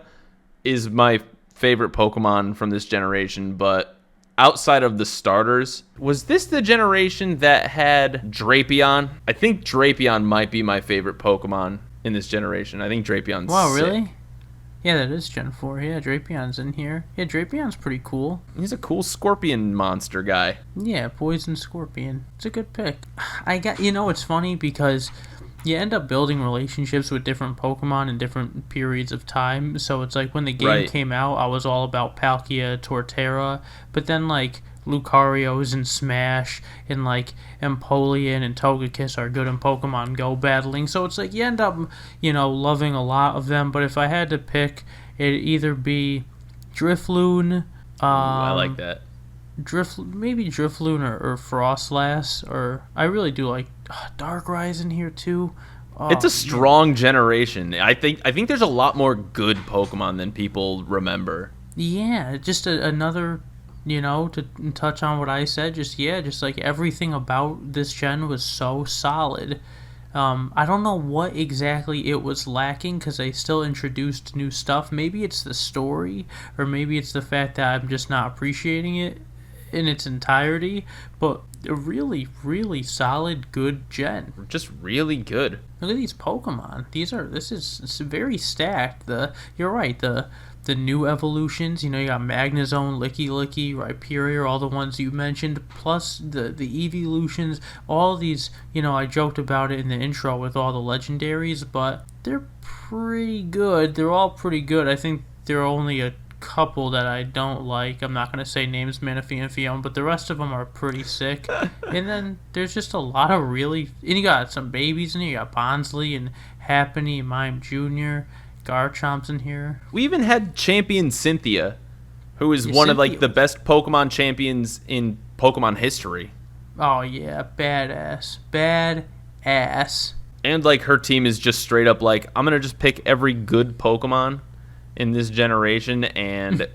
is my favorite Pokemon from this generation, but outside of the starters, was this the generation that had Drapion? I think Drapion might be my favorite Pokemon in this generation. I think Drapion's Wow, sick. really? Yeah, that is Gen 4. Yeah, Drapion's in here. Yeah, Drapion's pretty cool. He's a cool scorpion monster guy. Yeah, Poison Scorpion. It's a good pick. It's funny because you end up building relationships with different Pokemon in different periods of time. So it's like when the game came out, I was all about Palkia, Torterra, but then like Lucario's in Smash, and like Empoleon and Togekiss are good in Pokemon Go battling. So it's like you end up, loving a lot of them. But if I had to pick, it'd either be Drifloon. I like that. Maybe Drifloon or Frostlass, or I really do like Darkrai in here too. It's a strong generation. I think there's a lot more good Pokemon than people remember. Yeah, just another, to touch on what I said, just like everything about this gen was so solid. I don't know what exactly it was lacking, because they still introduced new stuff. Maybe it's the story, or maybe it's the fact that I'm just not appreciating it in its entirety, but a really, really solid, good gen. Just really good. Look at these Pokemon. It's very stacked. You're right, the new evolutions, you got Magnezone, Licky, Rhyperior, all the ones you mentioned, plus the evolutions, all these, I joked about it in the intro with all the legendaries, but they're pretty good. They're all pretty good. I think there are only a couple that I don't like. I'm not going to say names, Manaphy and Fion, but the rest of them are pretty sick. And then there's just a lot of and you got some babies in here. You got Bonsly and Happiny and Mime Jr., Garchomp's in here. We even had Champion Cynthia, who is one of like the best Pokemon champions in Pokemon history. Oh yeah, badass. And like her team is just straight up like, I'm gonna just pick every good Pokemon in this generation and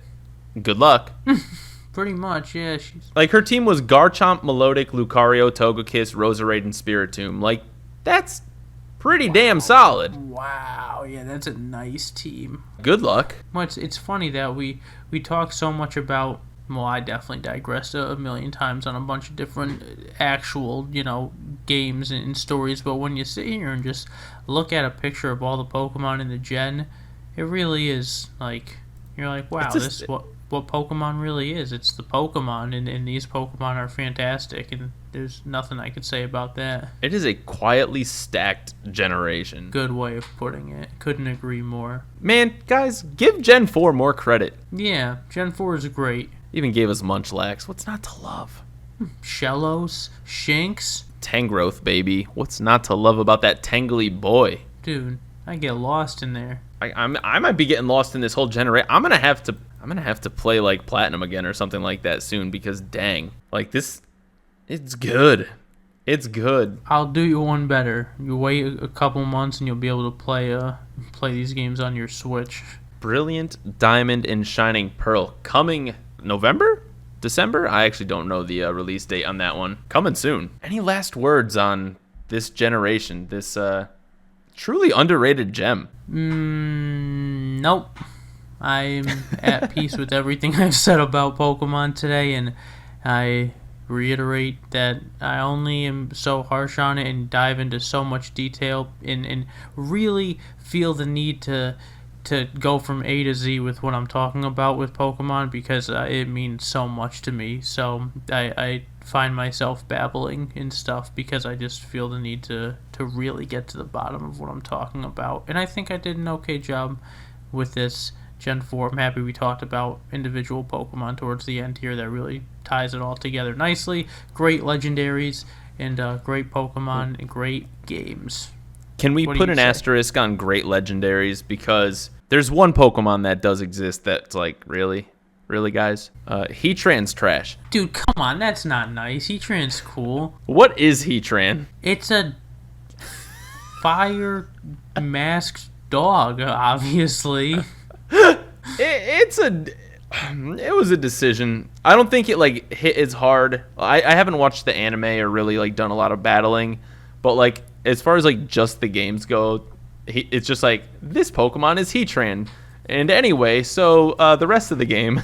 good luck. Pretty much, yeah. Like her team was Garchomp, Melodic, Lucario, Togekiss, Roserade, and Spiritomb. Like that's pretty damn solid. Wow, yeah, that's a nice team. Good luck. Well, it's funny that we talk so much about, well, I definitely digressed a million times on a bunch of different actual, games and stories, but when you sit here and just look at a picture of all the Pokemon in the gen, it really is like, you're like, wow, this is what Pokemon really is. It's the Pokemon, and these Pokemon are fantastic, and there's nothing I could say about that. It is a quietly stacked generation. Good way of putting it. Couldn't agree more. Man, guys, give Gen 4 more credit. Yeah, Gen 4 is great. Even gave us Munchlax. What's not to love? Shellos, Shinx. Tangrowth, baby. What's not to love about that tangly boy? Dude, I get lost in there. I might be getting lost in this whole generation. I'm gonna have to play like Platinum again or something like that soon, because dang, like this, it's good. It's good. I'll do you one better. You wait a couple months and you'll be able to play these games on your Switch. Brilliant Diamond and Shining Pearl coming November? December? I actually don't know the release date on that one. Coming soon. Any last words on this generation? This truly underrated gem. Nope. I'm at peace with everything I've said about Pokemon today, and I reiterate that I only am so harsh on it and dive into so much detail and really feel the need to go from A to Z with what I'm talking about with Pokemon because it means so much to me. So I find myself babbling and stuff because I just feel the need to really get to the bottom of what I'm talking about. And I think I did an okay job with this Gen 4. I'm happy we talked about individual Pokemon towards the end here. That really ties it all together nicely. Great legendaries and great Pokemon and great games. Can we put an asterisk on great legendaries? Because there's one Pokemon that does exist that's like, really, guys? Heatran's trash. Dude, come on, that's not nice. Heatran's cool. What is Heatran? It's a fire masked dog, obviously. It was a decision. I don't think it like hit as hard. I haven't watched the anime or really like done a lot of battling, but like as far as like just the games go, it's just like this Pokemon is Heatran, and anyway, so the rest of the game.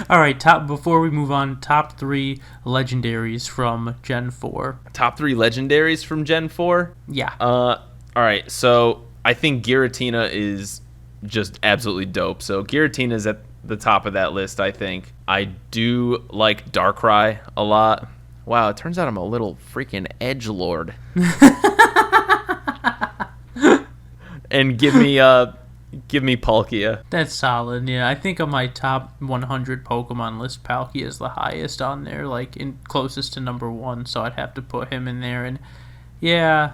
All right, before we move on, top 3 legendaries from Gen 4. Top 3 legendaries from Gen 4? Yeah. All right, so I think Giratina is just absolutely dope. So Giratina is at the top of that list, I think. I do like Darkrai a lot. Wow, it turns out I'm a little freaking edgelord. And give me Palkia. That's solid. Yeah, I think on my top 100 Pokemon list, Palkia is the highest on there, like closest to number 1. So I'd have to put him in there. And yeah,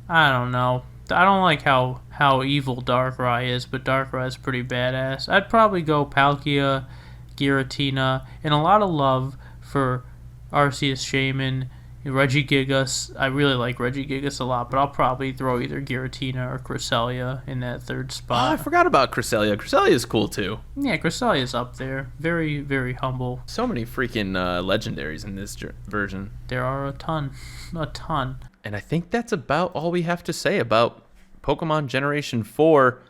I don't know. I don't like how evil Darkrai is, but Darkrai is pretty badass. I'd probably go Palkia, Giratina, and a lot of love for Arceus Shaman, Regigigas. I really like Regigigas a lot, but I'll probably throw either Giratina or Cresselia in that third spot. Oh, I forgot about Cresselia. Cresselia is cool too. Yeah, Cresselia's up there. Very, very humble. So many freaking legendaries in this version. There are a ton. And I think that's about all we have to say about Pokemon Generation 4,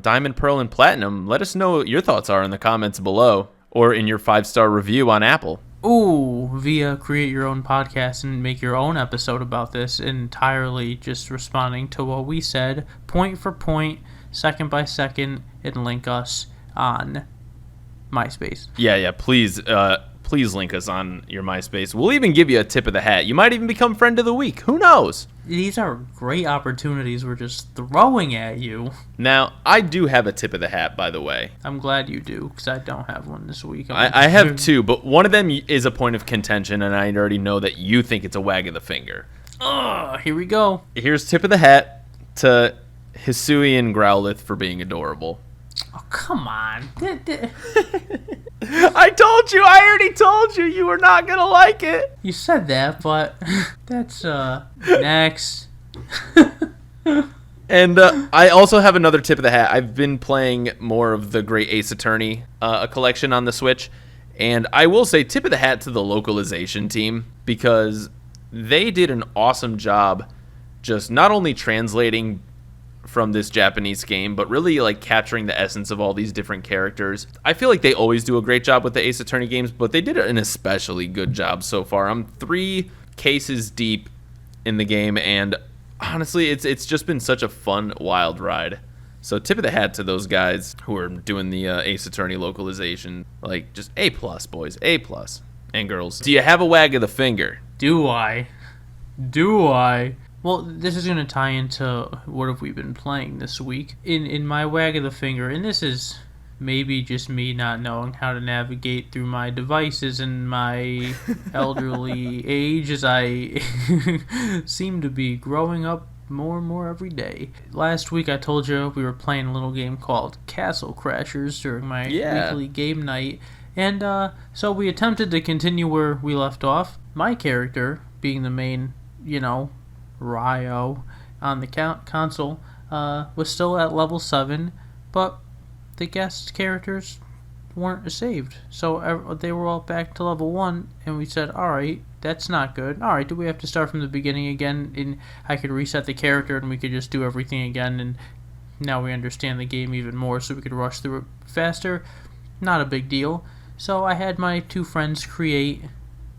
Diamond, Pearl, and Platinum. Let us know what your thoughts are in the comments below or in your 5-star review on Apple. Ooh, via create your own podcast and make your own episode about this, entirely just responding to what we said, point for point, second by second, and link us on MySpace. Yeah, please link us on your MySpace. We'll even give you a tip of the hat. You might even become friend of the week. Who knows? These are great opportunities we're just throwing at you. Now, I do have a tip of the hat, by the way. I'm glad you do, because I don't have one this week. I have 2, but one of them is a point of contention, and I already know that you think it's a wag of the finger. Here we go. Here's tip of the hat to Hisui and Growlithe for being adorable. Oh, come on. I already told you you were not going to like it. You said that, but that's, next. And I also have another tip of the hat. I've been playing more of the Great Ace Attorney collection on the Switch, and I will say tip of the hat to the localization team because they did an awesome job just not only translating from this Japanese game, but really like capturing the essence of all these different characters. I feel like they always do a great job with the Ace Attorney games, but they did an especially good job so far. I'm 3 cases deep in the game, and honestly, it's just been such a fun, wild ride. So tip of the hat to those guys who are doing the Ace Attorney localization. Like, just A+, boys. A+. And girls. Do you have a wag of the finger? Do I? Well, this is going to tie into what have we been playing this week. In my wag of the finger, and this is maybe just me not knowing how to navigate through my devices in my elderly age as I seem to be growing up more and more every day. Last week I told you we were playing a little game called Castle Crashers during my weekly game night. And so we attempted to continue where we left off. My character, being the main, Ryo on the console, was still at level 7, but the guest characters weren't saved. So they were all back to level 1, and we said, alright, that's not good. Alright, do we have to start from the beginning again? And I could reset the character and we could just do everything again and Now we understand the game even more, so we could rush through it faster. Not a big deal. So I had my two friends create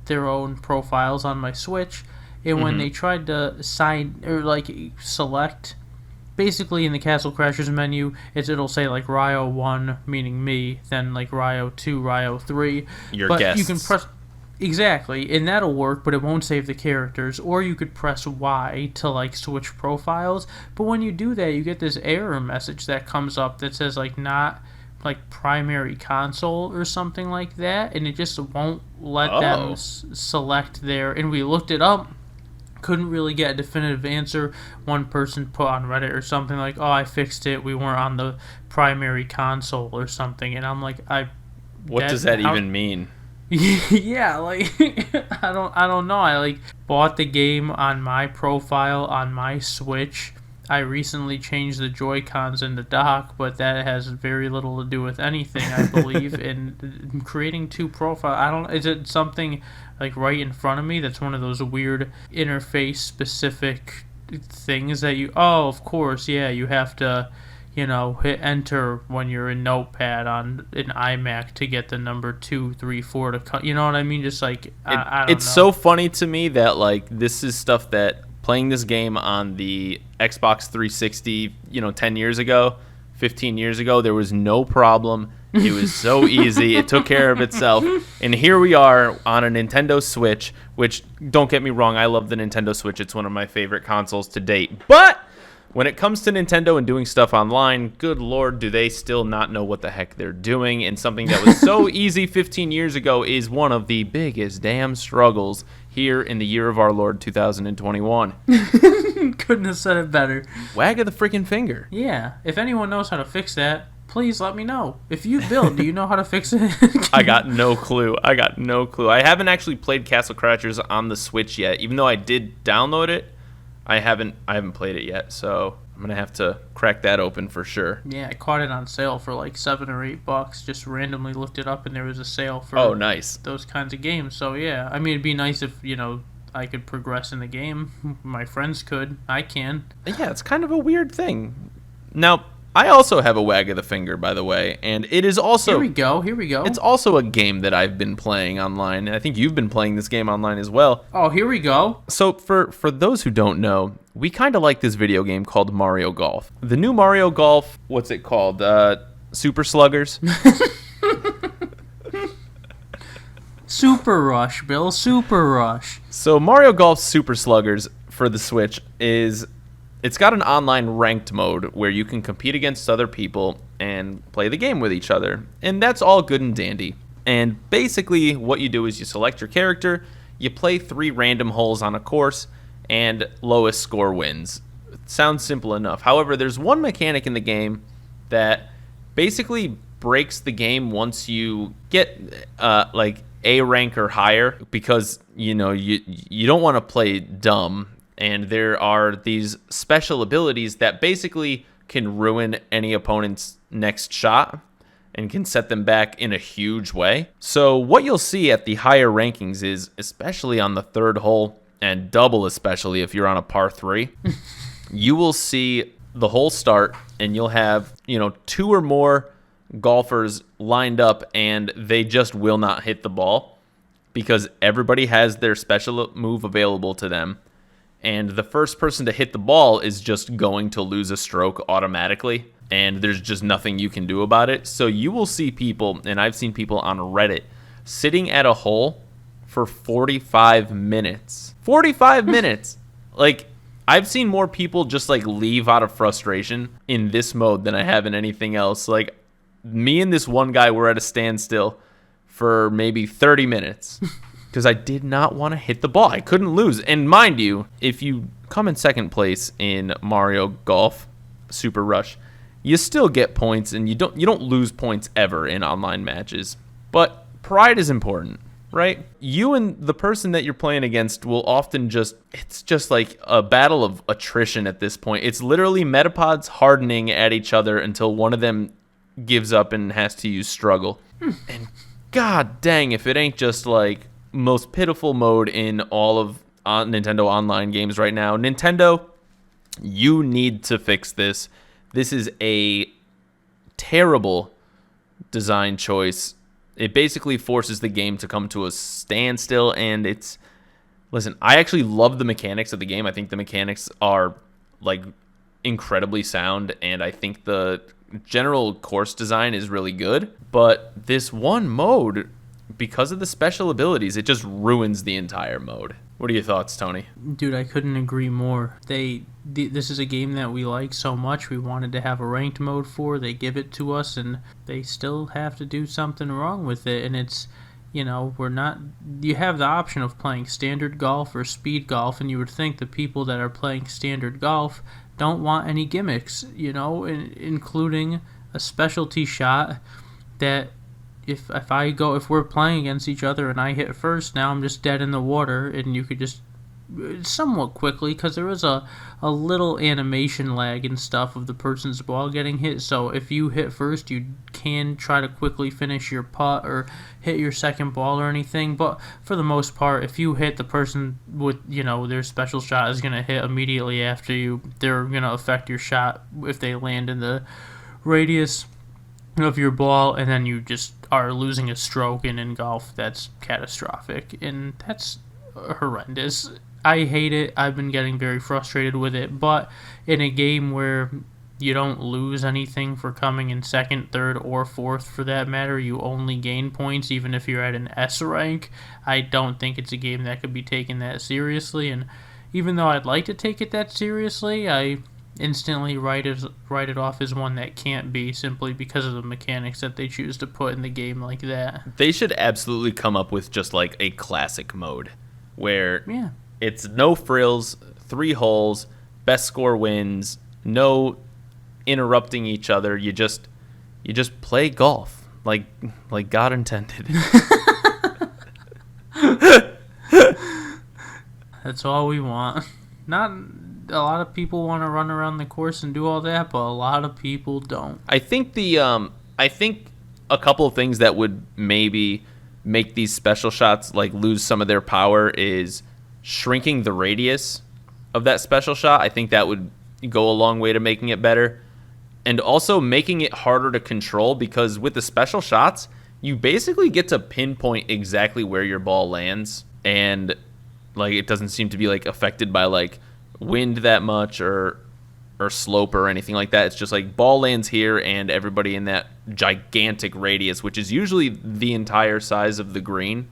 their own profiles on my Switch, and when they tried to select, basically in the Castle Crashers menu, it'll say like Ryo 1, meaning me, then like Ryo 2, Ryo 3. Your but guests. You can press exactly, and that'll work, but it won't save the characters. Or you could press Y to like switch profiles. But when you do that, you get this error message that comes up that says like not like primary console or something like that, and it just won't let them select their. And we looked it up, couldn't really get a definitive answer. One person put on Reddit or something like, "Oh, I fixed it. We weren't on the primary console or something." And I'm like, What does that even mean? Yeah, like I don't know. I like bought the game on my profile on my Switch. I recently changed the Joy-Cons in the dock, but that has very little to do with anything, I believe. In creating two profiles, is it something like right in front of me that's one of those weird interface specific things that of course, yeah, you have to, hit enter when you're in Notepad on an iMac to get the number 2, 3, 4 to cut. You know what I mean? Just like, I don't know. It's so funny to me that like this is stuff that playing this game on the Xbox 360, 10 years ago, 15 years ago, there was no problem. It was so easy. It took care of itself. And here we are on a Nintendo Switch, which, don't get me wrong, I love the Nintendo Switch. It's one of my favorite consoles to date. But when it comes to Nintendo and doing stuff online, good Lord, do they still not know what the heck they're doing. And something that was so easy 15 years ago is one of the biggest damn struggles here in the year of our Lord 2021. Couldn't have said it better. Wag of the freaking finger. Yeah. If anyone knows how to fix that, please let me know. If you build, do you know how to fix it? I got no clue. I haven't actually played Castle Crashers on the Switch yet. Even though I did download it, I haven't played it yet, so I'm gonna have to crack that open for sure. Yeah, I caught it on sale for like $7 or $8. Just randomly looked it up, and there was a sale for nice. Those kinds of games. So yeah, I mean, it'd be nice if I could progress in the game. My friends could. I can. Yeah, it's kind of a weird thing. Now, I also have a wag of the finger, by the way, and it is also... Here we go. It's also a game that I've been playing online, and I think you've been playing this game online as well. Oh, here we go. So, for those who don't know, we kind of like this video game called Mario Golf. The new Mario Golf, what's it called? Super Sluggers? Super Rush, Bill. Super Rush. So, Mario Golf Super Sluggers for the Switch is... It's got an online ranked mode where you can compete against other people and play the game with each other. And that's all good and dandy. And basically what you do is you select your character, you play 3 random holes on a course, and lowest score wins. It sounds simple enough. However, there's one mechanic in the game that basically breaks the game once you get like A rank or higher, because you don't want to play dumb. And there are these special abilities that basically can ruin any opponent's next shot and can set them back in a huge way. So what you'll see at the higher rankings is, especially on the 3rd hole, and double especially if you're on a par 3, you will see the hole start and you'll have, 2 or more golfers lined up and they just will not hit the ball because everybody has their special move available to them. And the first person to hit the ball is just going to lose a stroke automatically, and there's just nothing you can do about it. So you will see people, and I've seen people on Reddit, sitting at a hole for 45 minutes. 45 minutes! Like, I've seen more people just, like, leave out of frustration in this mode than I have in anything else. Like, me and this one guy were at a standstill for maybe 30 minutes. Because I did not want to hit the ball. I couldn't lose. And mind you, if you come in 2nd place in Mario Golf Super Rush, you still get points, and you don't lose points ever in online matches. But pride is important, right? You and the person that you're playing against will often it's just like a battle of attrition at this point. It's literally Metapods hardening at each other until one of them gives up and has to use struggle. And god dang if it ain't just like most pitiful mode in all of Nintendo online games right now. Nintendo, you need to fix this. This is a terrible design choice. It basically forces the game to come to a standstill, and it's... Listen, I actually love the mechanics of the game. I think the mechanics are, like, incredibly sound, and I think the general course design is really good. But this one mode, because of the special abilities, it just ruins the entire mode. What are your thoughts, Tony? Dude, I couldn't agree more. This is a game that we like so much. We wanted to have a ranked mode for. They give it to us, and they still have to do something wrong with it. And it's, you know, you have the option of playing standard golf or speed golf, and you would think the people that are playing standard golf don't want any gimmicks, you know, including a specialty shot that if we're playing against each other and I hit first, now I'm just dead in the water, and you could just somewhat quickly, because there was a little animation lag and stuff of the person's ball getting hit, so if you hit first, you can try to quickly finish your putt or hit your second ball or anything, but for the most part, if you hit the person with, you know, their special shot is going to hit immediately after you, they're going to affect your shot if they land in the radius of your ball, and then you just are losing a stroke, and in golf, that's catastrophic, and that's horrendous. I hate it. I've been getting very frustrated with it, but in a game where you don't lose anything for coming in second, third, or fourth for that matter, you only gain points even if you're at an S rank, I don't think it's a game that could be taken that seriously, and even though I'd like to take it that seriously, I instantly write it off as one that can't be, simply because of the mechanics that they choose to put in the game like that. They should absolutely come up with just like a classic mode where Yeah. it's no frills, 3 holes, best score wins, no interrupting each other. You just play golf like God intended. That's all we want. Not a lot of people want to run around the course and do all that, but a lot of people don't. I think a couple of things that would maybe make these special shots like lose some of their power is shrinking the radius of that special shot. I think that would go a long way to making it better. And also making it harder to control, because with the special shots, you basically get to pinpoint exactly where your ball lands, and like it doesn't seem to be like affected by like wind that much or slope or anything like that. It's just like ball lands here, and everybody in that gigantic radius, which is usually the entire size of the green,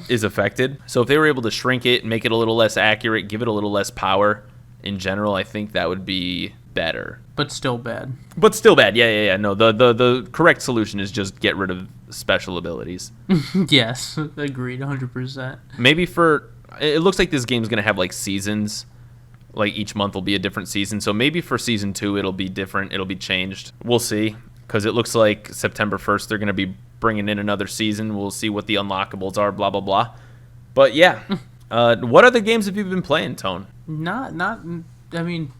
is affected. So if they were able to shrink it, make it a little less accurate, give it a little less power in general, I think that would be better. But still bad. Yeah. No, the correct solution is just get rid of special abilities. Yes, agreed, 100%. Maybe it looks like this game's going to have like seasons. Like each month will be a different season. So maybe for season 2 it'll be different. It'll be changed. We'll see. Because it looks like September 1st they're going to be bringing in another season. We'll see what the unlockables are, blah, blah, blah. But yeah. What other games have you been playing, Tone? I mean,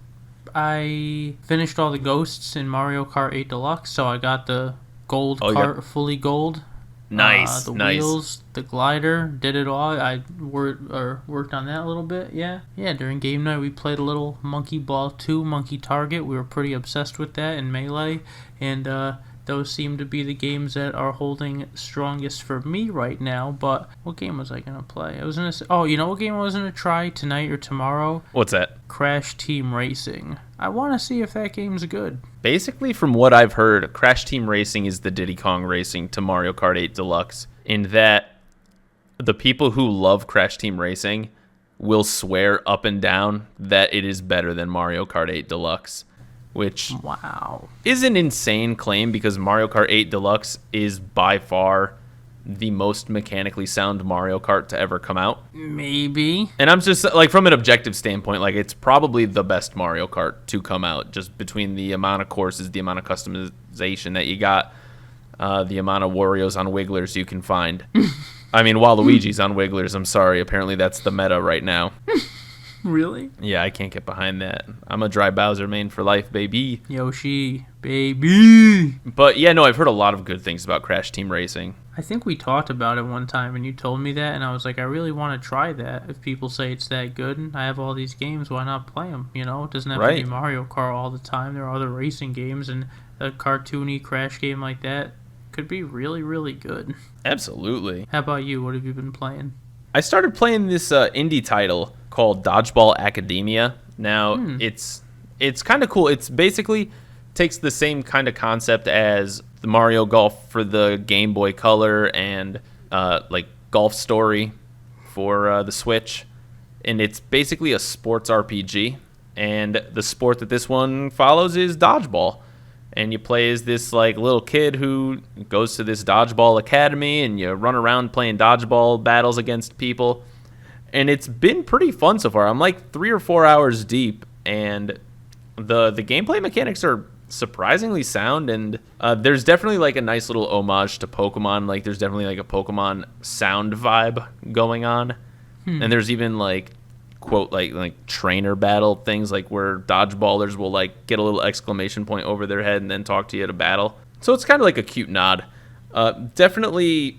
I finished all the ghosts in Mario Kart 8 Deluxe, so I got the gold cart, fully gold. Nice, the nice. wheels, the glider, did it all. I worked on that a little bit, yeah. Yeah, during game night we played a little Monkey Ball 2, Monkey Target. We were pretty obsessed with that in Melee, and those seem to be the games that are holding strongest for me right now. But what game was I going to play? I was going to say, you know what game I was going to try tonight or tomorrow? What's that? Crash Team Racing. I want to see if that game's good. Basically, from what I've heard, Crash Team Racing is the Diddy Kong Racing to Mario Kart 8 Deluxe, in that the people who love Crash Team Racing will swear up and down that it is better than Mario Kart 8 Deluxe, which is an insane claim, because Mario Kart 8 Deluxe is by far the most mechanically sound Mario Kart to ever come out. Maybe. And I'm just, like, from an objective standpoint, like, it's probably the best Mario Kart to come out, just between the amount of courses, the amount of customization that you got, the amount of Wario's on Wigglers you can find. I mean, Waluigi's on Wigglers, I'm sorry. Apparently that's the meta right now. Really? Yeah, I can't get behind that. I'm a Dry Bowser main for life, baby. Yoshi, baby. But yeah, no, I've heard a lot of good things about Crash Team Racing. I think we talked about it one time and you told me that, and I was like, I really want to try that. If people say it's that good and I have all these games, why not play them? You know, it doesn't have to be Mario Kart all the time. There are other racing games, and a cartoony Crash game like that could be really, really good. Absolutely. How about you? What have you been playing? I started playing this indie title called Dodgeball Academia. Now, it's kind of cool. It's basically takes the same kind of concept as the Mario Golf for the Game Boy Color and like Golf Story for the Switch. And it's basically a sports RPG. And the sport that this one follows is dodgeball. And you play as this like little kid who goes to this dodgeball academy, and you run around playing dodgeball battles against people. And it's been pretty fun so far. I'm like 3 or 4 hours deep, and the gameplay mechanics are surprisingly sound, and there's definitely like a nice little homage to Pokemon. Like there's definitely like a Pokemon sound vibe going on. And there's even like quote like trainer battle things, like where dodgeballers will like get a little exclamation point over their head and then talk to you at a battle. So it's kind of like a cute nod. Definitely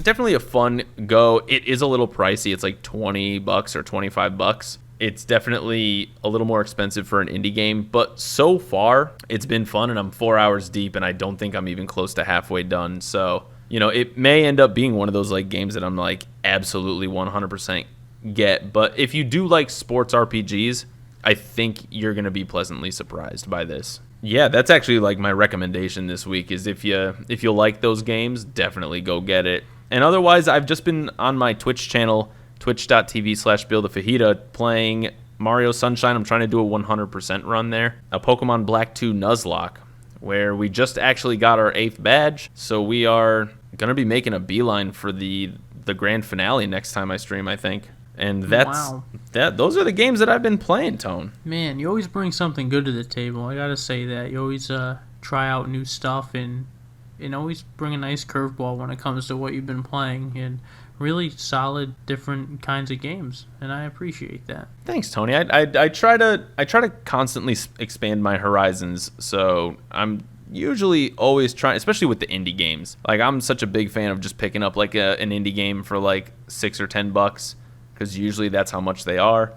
a fun go. It is a little pricey. It's like $20 or $25. It's definitely a little more expensive for an indie game, but so far it's been fun, and I'm 4 hours deep, and I don't think I'm even close to halfway done. So, you know, it may end up being one of those like games that I'm like absolutely 100% get. But if you do like sports RPGs, I think you're going to be pleasantly surprised by this. Yeah, that's actually like my recommendation this week, is if you like those games, definitely go get it. And otherwise, I've just been on my Twitch channel, twitch.tv/BillTheFajita, playing Mario Sunshine. I'm trying to do a 100% run there. A Pokemon Black 2 Nuzlocke, where we just actually got our 8th badge. So we are going to be making a beeline for the grand finale next time I stream, I think. And those are the games that I've been playing, Tone. Man, you always bring something good to the table. I gotta say that. You always try out new stuff and always bring a nice curveball when it comes to what you've been playing, and really solid, different kinds of games. And I appreciate that. Thanks, Tony. I try to constantly expand my horizons. So I'm usually always trying, especially with the indie games. Like I'm such a big fan of just picking up like an indie game for like $6 or $10. Because usually that's how much they are.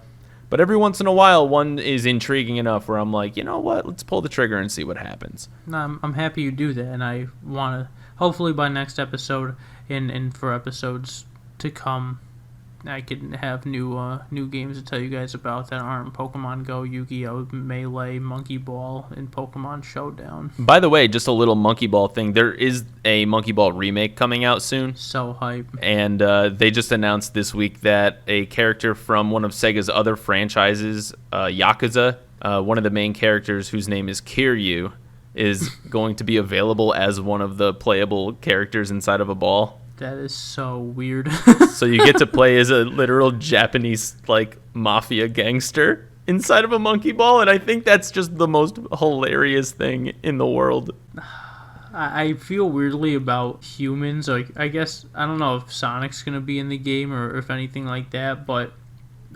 But every once in a while, one is intriguing enough where I'm like, you know what, let's pull the trigger and see what happens. I'm happy you do that, and I want to, hopefully by next episode and for episodes to come, I can have new games to tell you guys about that aren't Pokemon Go, Yu-Gi-Oh!, Melee, Monkey Ball, and Pokemon Showdown. By the way, just a little Monkey Ball thing. There is a Monkey Ball remake coming out soon. So hype. And they just announced this week that a character from one of Sega's other franchises, Yakuza, one of the main characters whose name is Kiryu, is going to be available as one of the playable characters inside of a ball. That is so weird. So you get to play as a literal Japanese like mafia gangster inside of a monkey ball, and I think that's just the most hilarious thing in the world. I feel weirdly about humans. Like, I guess I don't know if Sonic's gonna be in the game or if anything like that, but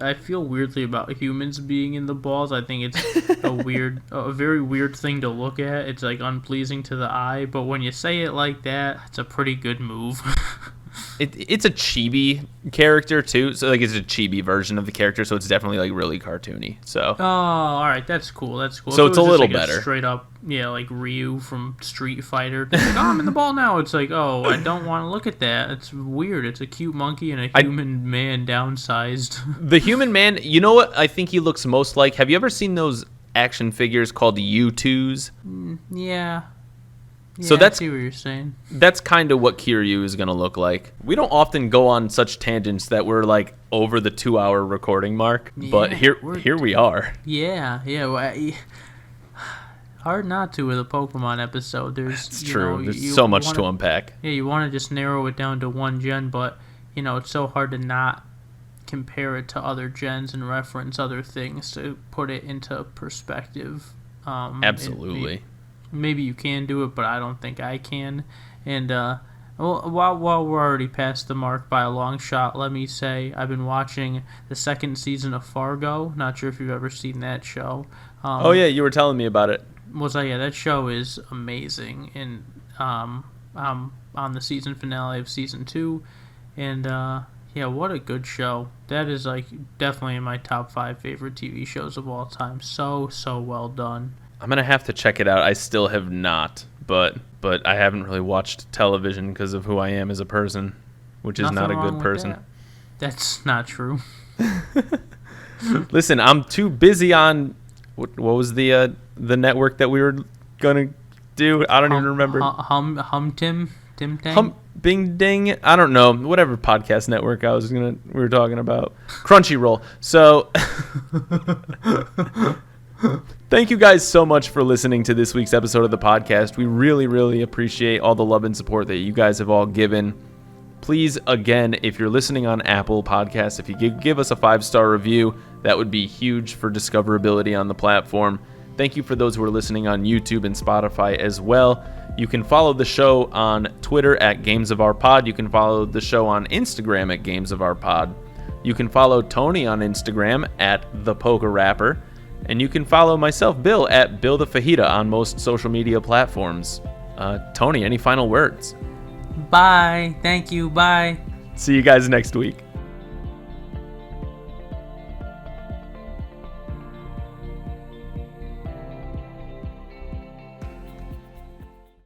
I feel weirdly about humans being in the balls. I think it's a very weird thing to look at. It's like unpleasing to the eye, but when you say it like that, it's a pretty good move. It's a chibi character too, so like it's a chibi version of the character, so it's definitely like really cartoony. So all right, that's cool. So it's a little like better. Straight up, yeah, like Ryu from Street Fighter. It's like, oh, I'm in the ball now. It's like, oh, I don't want to look at that. It's weird. It's a cute monkey and a human man downsized. The human man, you know what I think he looks most like? Have you ever seen those action figures called U2s? Yeah. So I see what you're saying. That's kind of what Kiryu is going to look like. We don't often go on such tangents that we're like over the 2-hour recording mark, but here we are. Yeah. Well, hard not to with a Pokemon episode. It's true. There's so much to unpack. Yeah, you want to just narrow it down to one gen, but it's so hard to not compare it to other gens and reference other things to put it into perspective. Absolutely. Maybe you can do it, but I don't think I can. And Well, while we're already past the mark by a long shot, let me say I've been watching the second season of Fargo. Not sure if you've ever seen that show. Oh yeah, you were telling me about it. Yeah, that show is amazing, and I'm on the season finale of season 2, and yeah, what a good show. That is like definitely in my top 5 favorite TV shows of all time. So well done. I'm gonna have to check it out. I still have not, but I haven't really watched television because of who I am as a person, which is not a good person. That's not true. Listen, I'm too busy on what was the network that we were gonna do? I don't even remember. Tim Tang. Hum Bing Ding. I don't know. Whatever podcast network we were talking about. Crunchyroll. So thank you guys so much for listening to this week's episode of the podcast. We really, really appreciate all the love and support that you guys have all given. Please, again, if you're listening on Apple Podcasts, if you give us a 5-star review, that would be huge for discoverability on the platform. Thank you for those who are listening on YouTube and Spotify as well. You can follow the show on Twitter at Games of Our Pod. You can follow the show on Instagram at Games of Our Pod. You can follow Tony on Instagram at The Poker Rapper. And you can follow myself, Bill, at Bill the Fajita on most social media platforms. Tony, any final words? Bye. Thank you. Bye. See you guys next week.